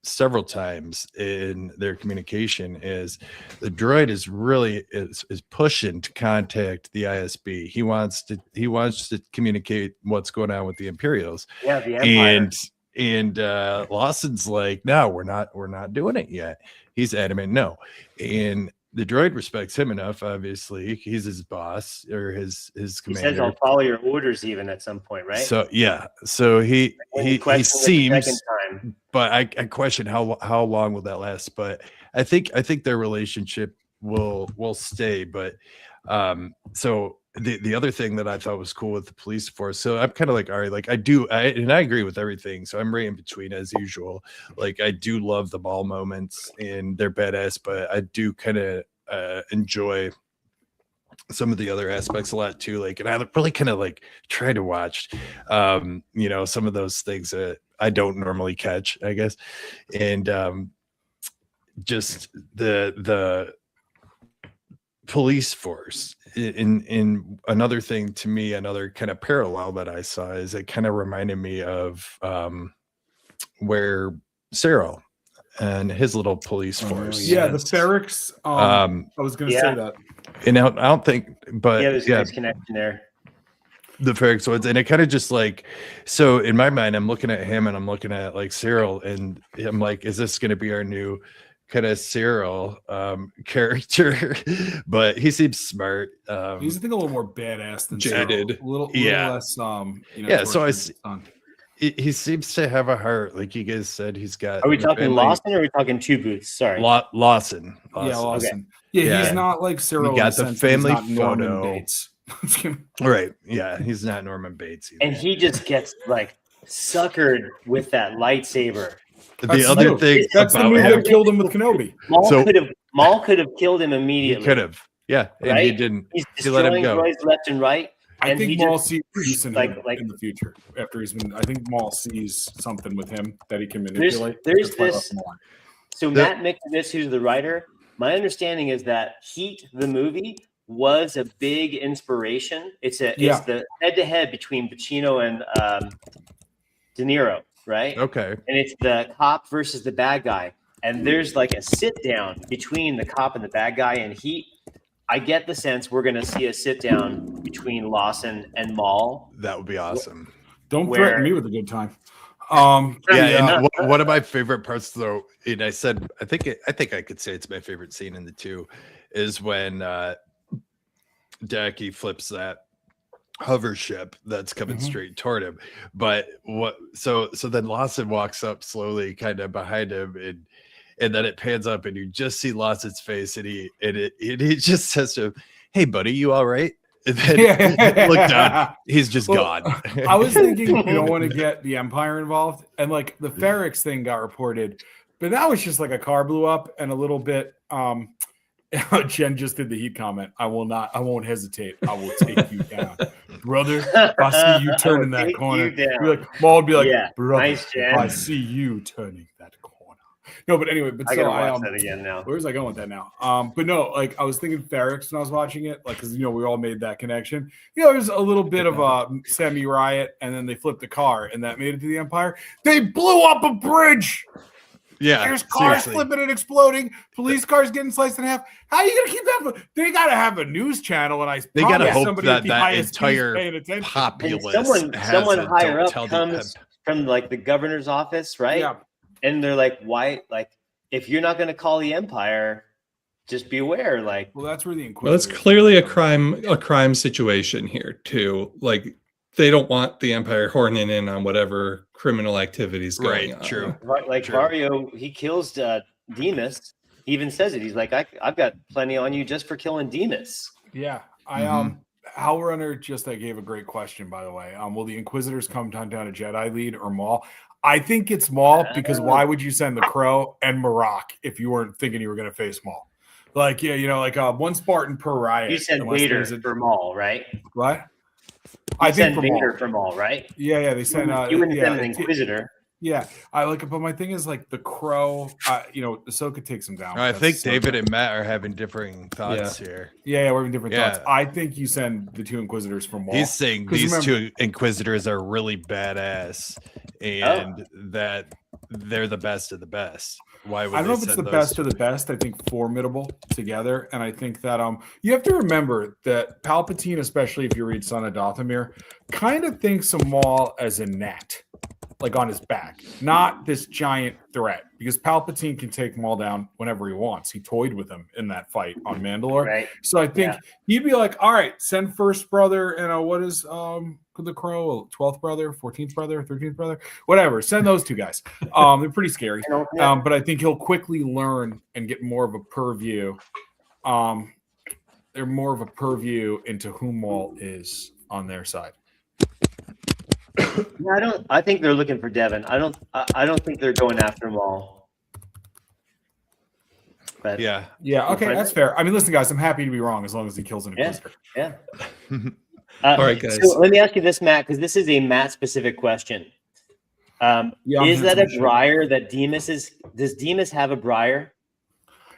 several times in their communication, is the droid is really is pushing to contact the ISB. He wants to communicate what's going on with the Imperials. Yeah, the Empire. And Lawson's like, no, we're not doing it yet. He's adamant no. And the droid respects him enough. Obviously, he's his boss or his commander. He says, "I'll follow your orders," even at some point, right? So yeah, so he seems, time. but I question how long will that last. But I think their relationship will stay. But so the other thing that I thought was cool with the police force. So I'm kind of like, all right, like I agree with everything. So I'm right in between as usual. Like I do love the Maul moments and they're badass, but I do kind of enjoy some of the other aspects a lot too. Like, and I really kind of like try to watch, some of those things that I don't normally catch, I guess. And just the police force in another thing to me, another kind of parallel that I saw is it kind of reminded me of where Cyril and his little police force. Yeah, the Ferrix. I was going to say that. And I don't think, but there's a nice connection there. The Ferrix ones, and it kind of just like, so in my mind, I'm looking at him and I'm looking at like Cyril, and I'm like, is this going to be our new kind of Cyril character? But he seems smart. He's I think a little more badass than jaded. Cyril. A little less. So he seems to have a heart, like you guys said. He's got. Are we talking Lawson or are we talking Two Boots? Sorry, Lawson. Yeah, Lawson. Okay. Yeah, he's not like Cyril. He got the family photo. Bates. Right. Yeah, he's not Norman Bates either. And he just gets like suckered with that lightsaber. The other thing that's the move that killed him with Kenobi. Maul could have killed him immediately. He could have. Yeah, and right? he didn't. He's he let him destroying go. droids left and right. I think Maul sees in the future after he's been. I think Maul sees something with him that he can manipulate. There's this. So Matt Mickovich, who's the writer, my understanding is that Heat, the movie, was a big inspiration. It's the head-to-head between Pacino and De Niro, right? Okay. And it's the cop versus the bad guy. And there's like a sit-down between the cop and the bad guy in Heat. I get the sense we're going to see a sit-down between Lawson and Maul. That would be awesome. Don't threaten me with a good time. And one of my favorite parts, though, and I said, I think I could say it's my favorite scene in the two, is when Dacky flips that hover ship that's coming straight toward him. But so then Lawson walks up slowly, kind of behind him, and then it pans up, and you just see Lawson's face, and he just says to him, "Hey, buddy, you all right?" And then look down, he's just gone. I was thinking you don't want to get the Empire involved, and like the Ferrix thing got reported, but that was just like a car blew up and a little bit. Jen just did the Heat comment. I won't hesitate. I will take you down, brother. I see you turning that corner. Maul would be like, brother, nice, Jen. I see you turning that corner. No, but anyway, I gotta watch that again now. Where was I going with that now? But no, like I was thinking Ferrix when I was watching it, like because we all made that connection. There's a little bit of a semi-riot, and then they flipped the car, and that made it to the Empire. They blew up a bridge. Yeah, there's cars flipping and exploding. Police cars getting sliced in half. How are you gonna keep that? They gotta have a news channel, and they gotta hope that entire populace. Someone higher up comes from like the governor's office, right? Yeah. And they're like, "Why? Like, if you're not going to call the Empire, just be aware." Like, well, that's where the Inquisitor. Well, it's clearly a crime situation here too. Like, they don't want the Empire horning in on whatever criminal activities going on. True. Like Vario, he kills Demas. He even says it. He's like, "I've got plenty on you just for killing Demas." Yeah, Hal Runner just gave a great question, by the way. Will the Inquisitors come down to Jedi lead or Maul? I think it's Maul because why would you send the Crow and Marok if you weren't thinking you were going to face Maul? Like, one Spartan per riot. You sent Vader for Maul, right? What? I think Vader for Maul, right? Yeah. They sent. You wouldn't send an Inquisitor. Yeah, I like it, but my thing is like the Crow. Ahsoka takes him down. I think David and Matt are having differing thoughts here. Yeah, we're having different thoughts. I think you send the two Inquisitors from Maul. He's saying these two Inquisitors are really badass, and that they're the best of the best. Why would I don't know if it's the best of the best. I think formidable together, and I think that you have to remember that Palpatine, especially if you read Son of Dathomir, kind of thinks of Maul as a gnat. like on his back, not this giant threat, because Palpatine can take Maul down whenever he wants. He toyed with him in that fight on Mandalore. Right. So I think he'd be like, all right, send first brother and what is the Crow, 12th brother, 14th brother, 13th brother, whatever. Send those two guys. They're pretty scary. But I think he'll quickly learn and get more of a purview. They're more of a purview into who Maul is on their side. I think they're looking for Devin. I don't think they're going after Maul. But yeah, okay, that's fair. I mean, listen, guys, I'm happy to be wrong as long as he kills an Inquisitor. Yeah. All right, guys. So let me ask you this, Matt, because this is a Matt-specific question. Is that a briar that Demas is? Does Demas have a briar?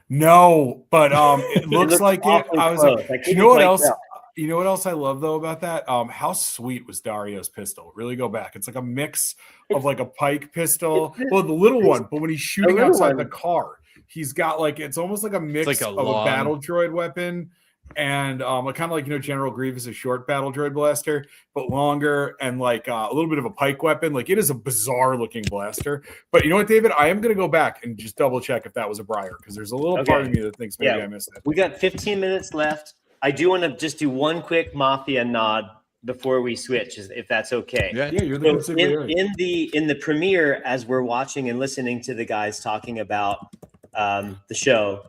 No, but it looks like it. I was like, you know what else? Well. You know what else I love though about that? How sweet was Dario's pistol? Really go back. It's like a mix of like a pike pistol. Well, the little one, but when he's shooting outside the car, he's got like it's almost like a mix of a battle droid weapon and kind of like General Grievous' short battle droid blaster, but longer and like a little bit of a pike weapon. Like it is a bizarre looking blaster. But you know what, David? I am gonna go back and just double check if that was a briar because there's a little part of me that thinks maybe I missed it. We got 15 minutes left. I do want to just do one quick Mafia nod before we switch, if that's okay. Yeah, you're the in the premiere, as we're watching and listening to the guys talking about the show,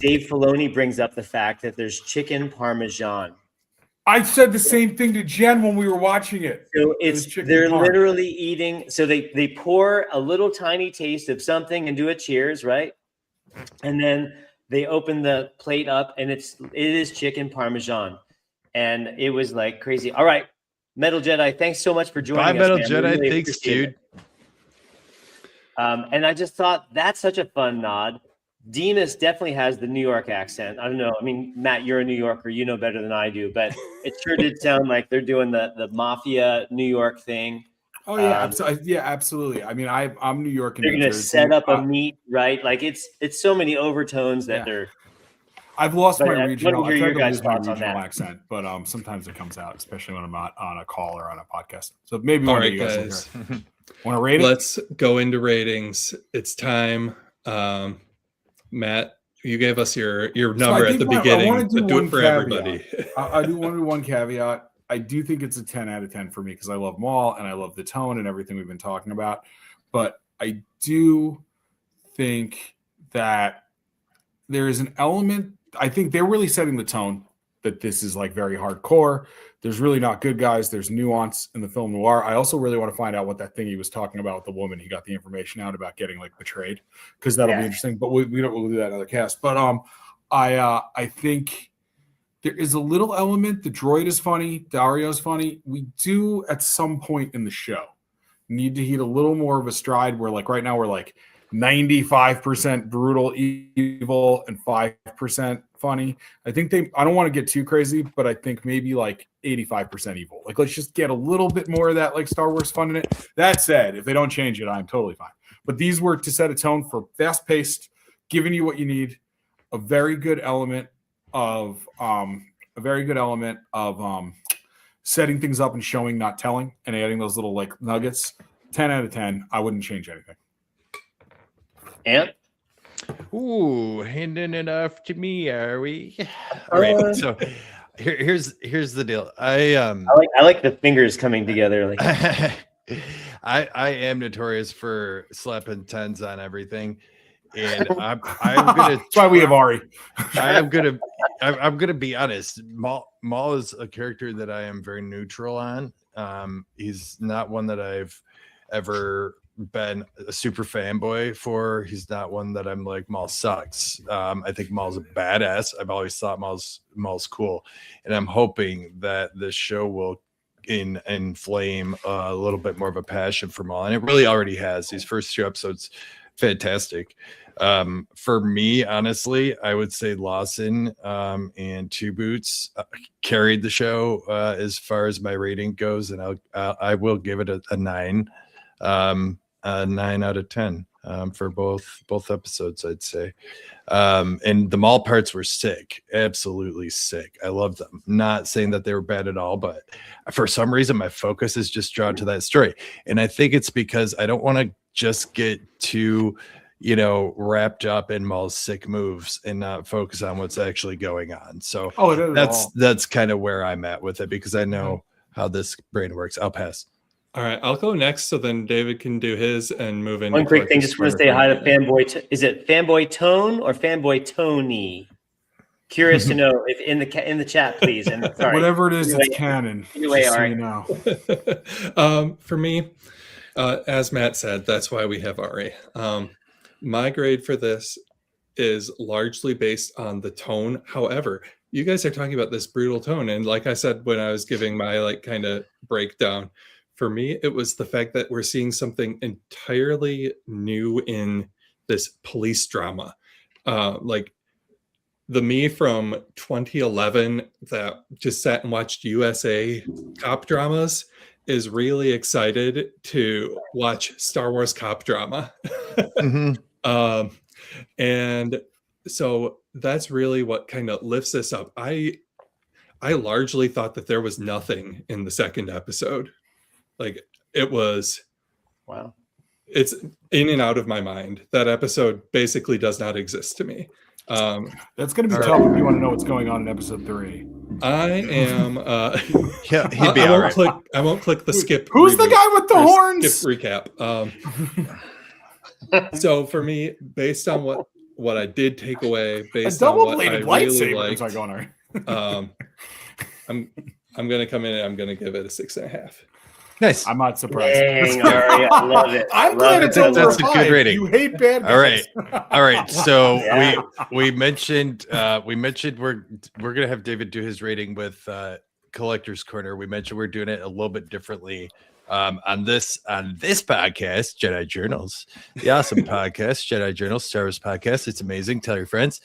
Dave Filoni brings up the fact that there's chicken parmesan. I said the same thing to Jen when we were watching it. So they're literally eating. So they pour a little tiny taste of something and do a cheers, right? And then they open the plate up and it is chicken parmesan. And it was like crazy. All right, Metal Jedi, thanks so much for joining us. Bye, Metal Jedi. Really thanks, dude. And I just thought that's such a fun nod. Demas definitely has the New York accent. I don't know. I mean, Matt, you're a New Yorker. You know better than I do. But it sure did sound like they're doing the Mafia New York thing. Oh yeah, absolutely. I mean, I'm New York. They're going to set up a meet, right? Like it's so many overtones that they're. I've lost my regional. I tried to lose my regional accent, but sometimes it comes out, especially when I'm not on a call or on a podcast. So maybe all one right, of you guys. Want to rate it? Let's go into ratings. It's time. Matt, you gave us your number at the beginning, but do it for everybody. I do want to do one caveat. I do think it's a 10 out of 10 for me because I love Maul and I love the tone and everything we've been talking about. But I do think that there is an element. I think they're really setting the tone that this is like very hardcore. There's really not good guys. There's nuance in the film noir. I also really want to find out what that thing he was talking about with the woman. He got the information out about getting like betrayed because that'll be interesting. But we'll do that in other cast. But I think there is a little element. The droid is funny. Dario's funny. We do at some point in the show need to hit a little more of a stride where like right now we're like 95% brutal evil and 5% funny. I think I don't want to get too crazy, but I think maybe like 85% evil. Like let's just get a little bit more of that like Star Wars fun in it. That said, if they don't change it, I'm totally fine. But these were to set a tone for fast-paced, giving you what you need, a very good element of setting things up and showing, not telling, and adding those little like nuggets. 10 out of 10. I wouldn't change anything. And ooh, handing it off to me, are we? All right. So here's the deal. I like the fingers coming together. Like I am notorious for slapping 10s on everything. And I'm gonna that's why we have Ari. I'm gonna be honest. Maul is a character that I am very neutral on. He's not one that I've ever been a super fanboy for. He's not one that I'm like Maul sucks. I think Maul's a badass. I've always thought Maul's cool, and I'm hoping that this show will inflame a little bit more of a passion for Maul, and it really already has. These first 2 episodes, fantastic. For me, honestly, I would say Lawson and Two Boots carried the show as far as my rating goes, and I will give it a 9. 9 out of 10. for both episodes, I'd say. And the Maul parts were sick, absolutely sick. I love them. Not saying that they were bad at all, but for some reason my focus is just drawn to that story. And I think it's because I don't want to just get too, wrapped up in Maul's sick moves and not focus on what's actually going on. So that's kind of where I'm at with it, because I know how this brain works. I'll pass. All right, I'll go next, so then David can do his and move in. One quick thing, just want to say hi to Fanboy. Is it Fanboy Tone or Fanboy Tony? Curious to know if in the chat, please. And sorry, whatever it is, it's canon. Anyway, all right. For me, as Matt said, that's why we have Ari. My grade for this is largely based on the tone. However, you guys are talking about this brutal tone, and like I said when I was giving my kind of breakdown, for me, it was the fact that we're seeing something entirely new in this police drama. Like the me from 2011 that just sat and watched USA cop dramas is really excited to watch Star Wars cop drama. Mm-hmm. And so that's really what kind of lifts this up. I largely thought that there was nothing in the second episode. Like it was, wow. It's in and out of my mind. That episode basically does not exist to me. That's going to be tough if you want to know what's going on in episode 3. I am. Yeah, he'd be all right. I won't click the skip. Who's the guy with the horns? Skip recap. So for me, based on what I did take away, based on what I really liked, I'm going to come in and I'm going to give it a 6.5. Nice. I'm not surprised. Dang, Ari, I love it. I'm glad it's over. That's a good rating. You hate bad guys. All right. So we mentioned we're gonna have David do his rating with Collector's Corner. We mentioned we're doing it a little bit differently on this podcast, Jedi Journals, the awesome podcast, Jedi Journals, Star Wars podcast. It's amazing. Tell your friends.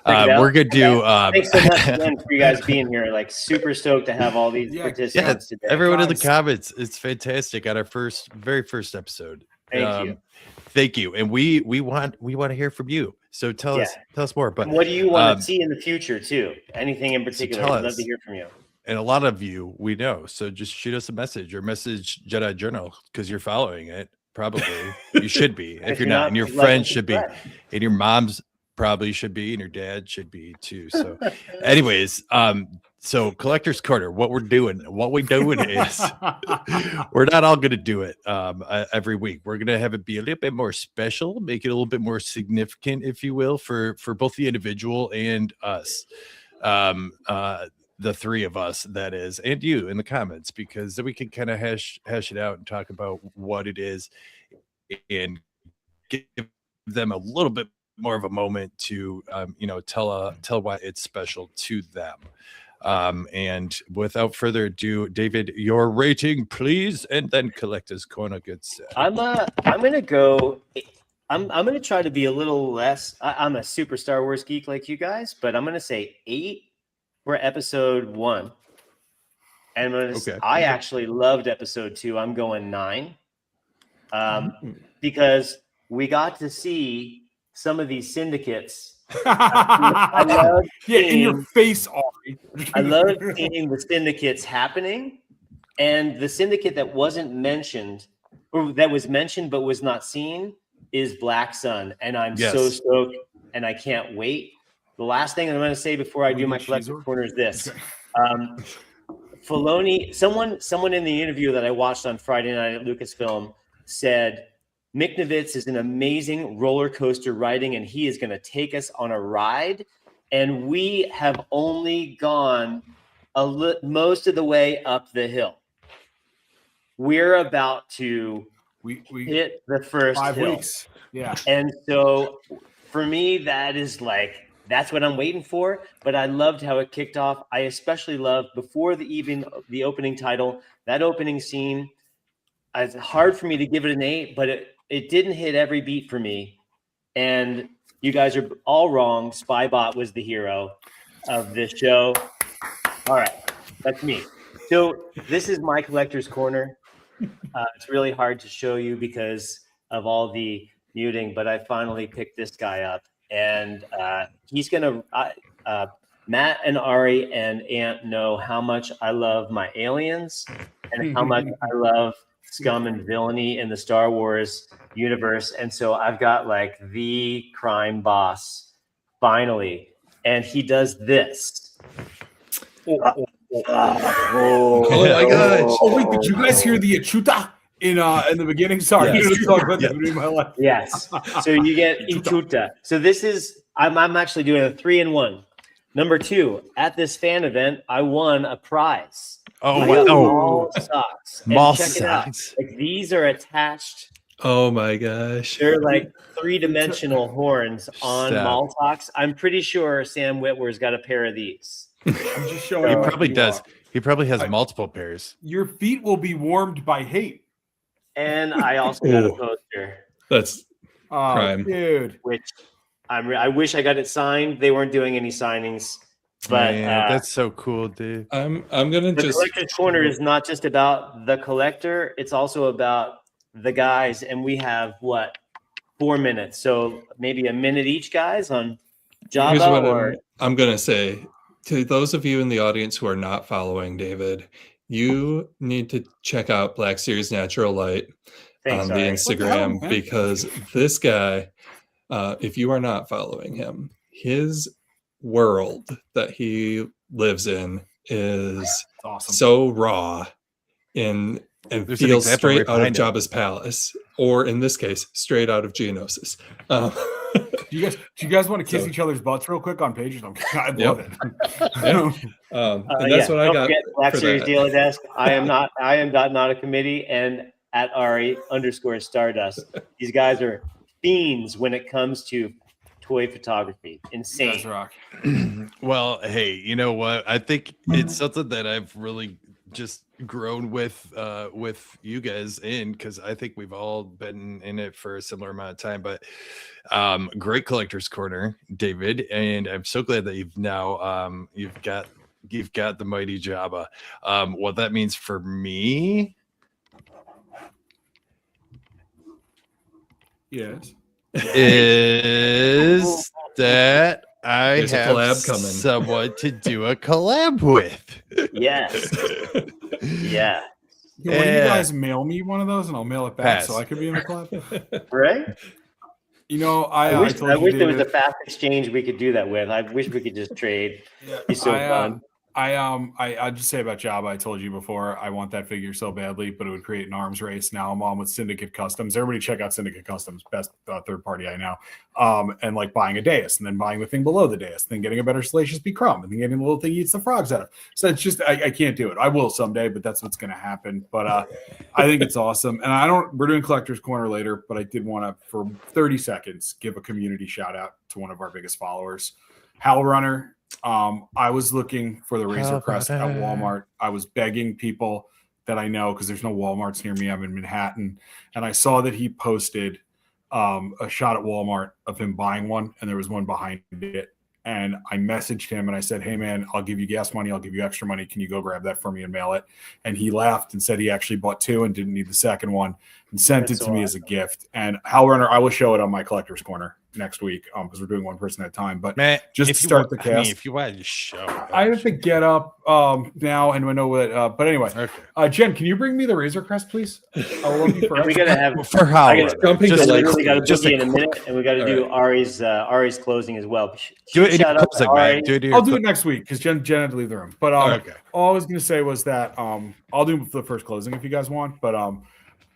We're gonna do. Thanks so much again for you guys being here. Like super stoked to have all these participants today. Everyone in the comments, it's fantastic on our very first episode. Thank you. And we want to hear from you. So tell us more. But what do you want to see in the future too? Anything in particular? I'd love to hear from you. And a lot of you we know, so just shoot us a message or message Jedi Journal because you're following it. Probably you should be. If you're not, and your friends should be, and your mom's probably should be, and your dad should be too. So, anyways, so Collector's Corner. What we're doing is we're not all going to do it every week. We're going to have it be a little bit more special, make it a little bit more significant, if you will, for both the individual and us. The three of us, that is, and you in the comments, because then we can kind of hash it out and talk about what it is and give them a little bit more of a moment to tell why it's special to them. And without further ado, David, your rating, please, and then Collector's Corner gets set. I'm gonna try to be a little less. I'm a super Star Wars geek like you guys, but I'm gonna say 8 for episode 1. And I actually loved episode 2. I'm going 9. Because we got to see some of these syndicates. I love in your face, Ari. I love seeing the syndicates happening. And the syndicate that wasn't mentioned, or that was mentioned but was not seen, is Black Sun. And I'm so stoked, and I can't wait. The last thing I'm going to say before I do my Collector's Corner is this. Filoni, someone in the interview that I watched on Friday night at Lucasfilm said, Miknovitz is an amazing roller coaster riding, and he is going to take us on a ride. And we have only gone most of the way up the hill. We're about to hit the first 5 hill. weeks. Yeah. And so for me, that is that's what I'm waiting for. But I loved how it kicked off. I especially loved before the opening title, that opening scene. It's hard for me to give it an 8, but it didn't hit every beat for me. And you guys are all wrong. Spybot was the hero of this show. All right, that's me. So this is my Collector's Corner. It's really hard to show you because of all the muting, but I finally picked this guy up, and he's gonna. Matt and Ari and Ant know how much I love my aliens and how much I love scum and villainy in the Star Wars universe, and so I've got like the crime boss finally, and he does this. Oh my gosh! Oh wait, did you guys hear the Achuta in the beginning? Sorry, Yes. to talk about that in my life. Yes. So you get Ituta. So this is I'm actually doing a 3-in-1. Number 2, at this fan event, I won a prize. Oh, I wow. got Maul socks. And Maul check it out. socks. Like, these are attached. Oh my gosh! They're like 3-dimensional horns on Stop. Maul socks. I'm pretty sure Sam Witwer's got a pair of these. I'm just showing He you probably you does. are. He probably has multiple pairs. Your feet will be warmed by hate. And I also got a Ooh. poster, That's Oh, Prime. dude. which I wish I got it signed. They weren't doing any signings. But Man, that's so cool, dude. I'm gonna the just collector's corner is not just about the collector, it's also about the guys, and we have 4 minutes, so maybe a minute each, guys, on here's Java. what Or I'm gonna say to those of you in the audience who are not following David. You need to check out Black Series Natural Light thanks, on the Ari. Instagram, man? because this guy, if you are not following him, his world that he lives in is It's awesome. so raw and There's an feels example straight right out of behind him. Jabba's palace, or in this case, straight out of Geonosis. Do you guys want to kiss So- each other's butts real quick on pages? I'd Yep. love it. Yeah. And that's what I don't got forget Black for Series that. Dealer Desk. I am not a committee, and at Ari_Stardust. These guys are fiends when it comes to toy photography. Insane. That's rock. Well, hey, you know what? I think it's something that I've really just grown with you guys in, because I think we've all been in it for a similar amount of time. But great collector's corner, David, and I'm so glad that you've now you've got the mighty Jabba. What that means for me, Yes. is that I There's a have collab coming. someone to do a collab with. Yes. Yeah. Can one of you Yeah. guys mail me one of those, and I'll mail it back Pass. so I could be in the club? Right? You know, I I wish told you, there was a David, fast exchange we could do that with. I wish we could just trade. It'd be so fun. I'll just say about Jabba, I told you before, I want that figure so badly, but it would create an arms race. Now I'm on with Syndicate Customs. Everybody check out Syndicate Customs, best third party I know. And like buying a dais, and then buying the thing below the dais, then getting a better Salacious B Crumb, and then getting the little thing he eats the frogs out of. So it's just, I can't do it. I will someday, but that's what's going to happen. But I think it's awesome. And we're doing Collector's Corner later, but I did want to, for 30 seconds, give a community shout out to one of our biggest followers, Hal Runner. I was looking for the Razor Crest at Walmart. I was begging people that I know, because there's no Walmarts near me. I'm in Manhattan, and I saw that he posted a shot at Walmart of him buying one, and there was one behind it. And I messaged him and I said, "Hey man, I'll give you gas money. I'll give you extra money. Can you go grab that for me and mail it?" And he laughed and said he actually bought two and didn't need the second one, and sent That's it to so me as a gift. And Hal Runner, I will show it on my Collector's Corner next week, because we're doing one person at a time. But Man, just if to you start want- the I mean, cast, if you want to show, I have to get up now, and I know what. But anyway, okay. Jen, can you bring me the Razor Crest, please? I'll love you And forever. we gotta have. For how? I gotta- Jumping Just to like- like, We got to just boogie a in a minute, and we got to do Ari's closing as well. do it in Shout your out to closing, man. Ari. Do it in your I'll do it next week, because Jen had to leave the room. But Okay. all I was going to say was that I'll do the first closing if you guys want. But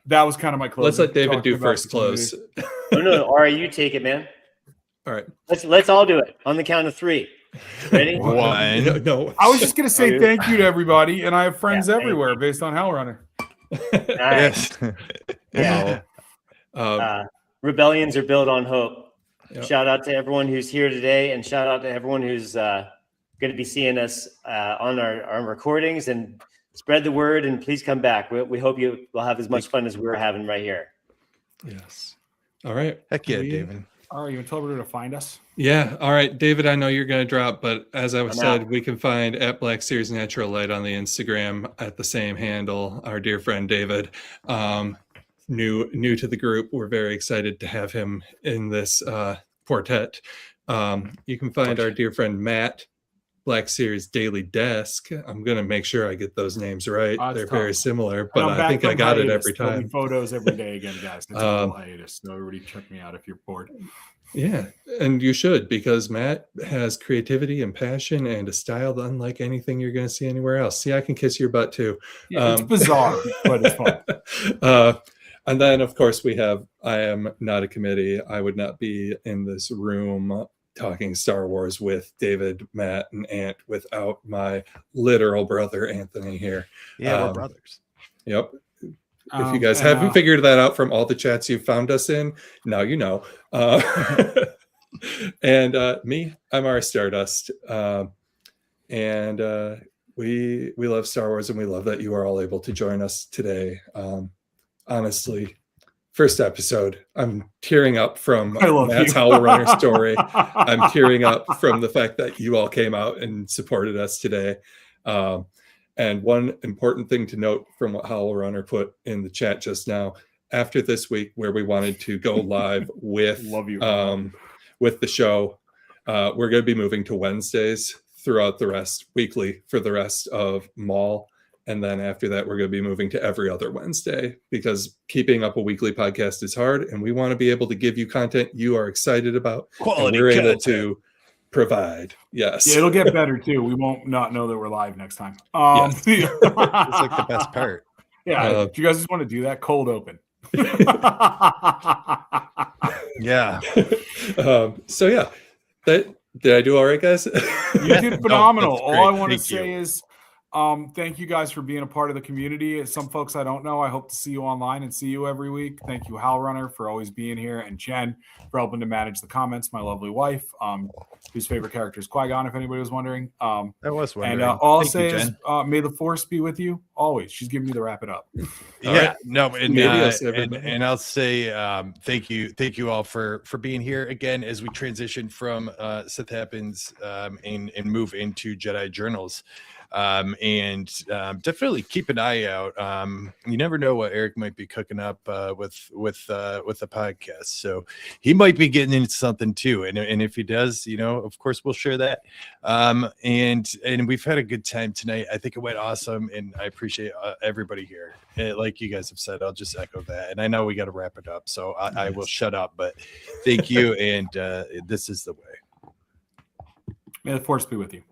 that was kind of my closing. let's let David talking do about first the community. close. No, Ari, you take it, man. All right. Let's all do it on the count of 3. Ready? One. No. I was just going to say Okay. thank you to everybody, and I have friends Yeah, thank everywhere based on Hal Runner. Nice. Yes. Yeah. Rebellions are built on hope. Yep. Shout out to everyone who's here today, and shout out to everyone who's going to be seeing us on our recordings, and spread the word, and please come back. We hope you will have as much fun as we're having right here. Yes. All right. Heck yeah, David. All right, you want to tell everybody to find us? Yeah. All right, David, I know you're going to drop, but as I I'm said, out. we can find at Black Series Natural Light on the Instagram at the same handle, our dear friend David. new to the group. We're very excited to have him in this quartet. You can find our dear friend Matt, Black Series Daily Desk. I'm going to make sure I get those names right. They're very similar, but I think I got it every time. There'll be photos every day again, guys. It's a little hiatus, so everybody check me out if you're bored. Yeah, and you should, because Matt has creativity and passion and a style unlike anything you're going to see anywhere else. See, I can kiss your butt too. Yeah, it's bizarre, but it's fun. And then, of course, I am not a committee. I would not be in this room talking Star Wars with David, Matt, and Ant without my literal brother, Anthony, here. Yeah, we're brothers. Yep. If you guys haven't figured that out from all the chats you've found us in, now you know. And me, I'm our Stardust. And we love Star Wars, and we love that you are all able to join us today. Honestly, first episode, I'm tearing up from Matt's Howl Runner story. I'm tearing up from the fact that you all came out and supported us today. And one important thing to note from what Howl Runner put in the chat just now, after this week where we wanted to go live with the show, we're going to be moving to Wednesdays throughout weekly for the rest of Maul. And then after that, we're going to be moving to every other Wednesday, because keeping up a weekly podcast is hard, and we want to be able to give you content you are excited about. Quality and we're able to provide. Yes. Yeah, it'll get better too. We won't not know that we're live next time. Yes. It's like the best part. Yeah. Do you guys just want to do that cold open? Yeah. So yeah, did I do all right, guys? You did phenomenal. No, all I want to say is thank you guys for being a part of the community. As some folks I don't know, I hope to see you online and see you every week. Thank you, Howl Runner, for always being here, and Jen for helping to manage the comments, my lovely wife, whose favorite character is Qui-Gon, if anybody was wondering. I was wondering. And all I'll say is may the Force be with you always. She's giving me the wrap it up. Yeah, no, and I'll say thank you all for being here again as we transition from Sith Happens and move into Jedi Journals. And definitely keep an eye out. You never know what Eric might be cooking up with the podcast, so he might be getting into something too. And if he does, of course we'll share that. And we've had a good time tonight. I think it went awesome, and I appreciate everybody here. Like you guys have said, I'll just echo that. And I know we got to wrap it up, so I will shut up. But thank you, and this is the way. May the Force be with you.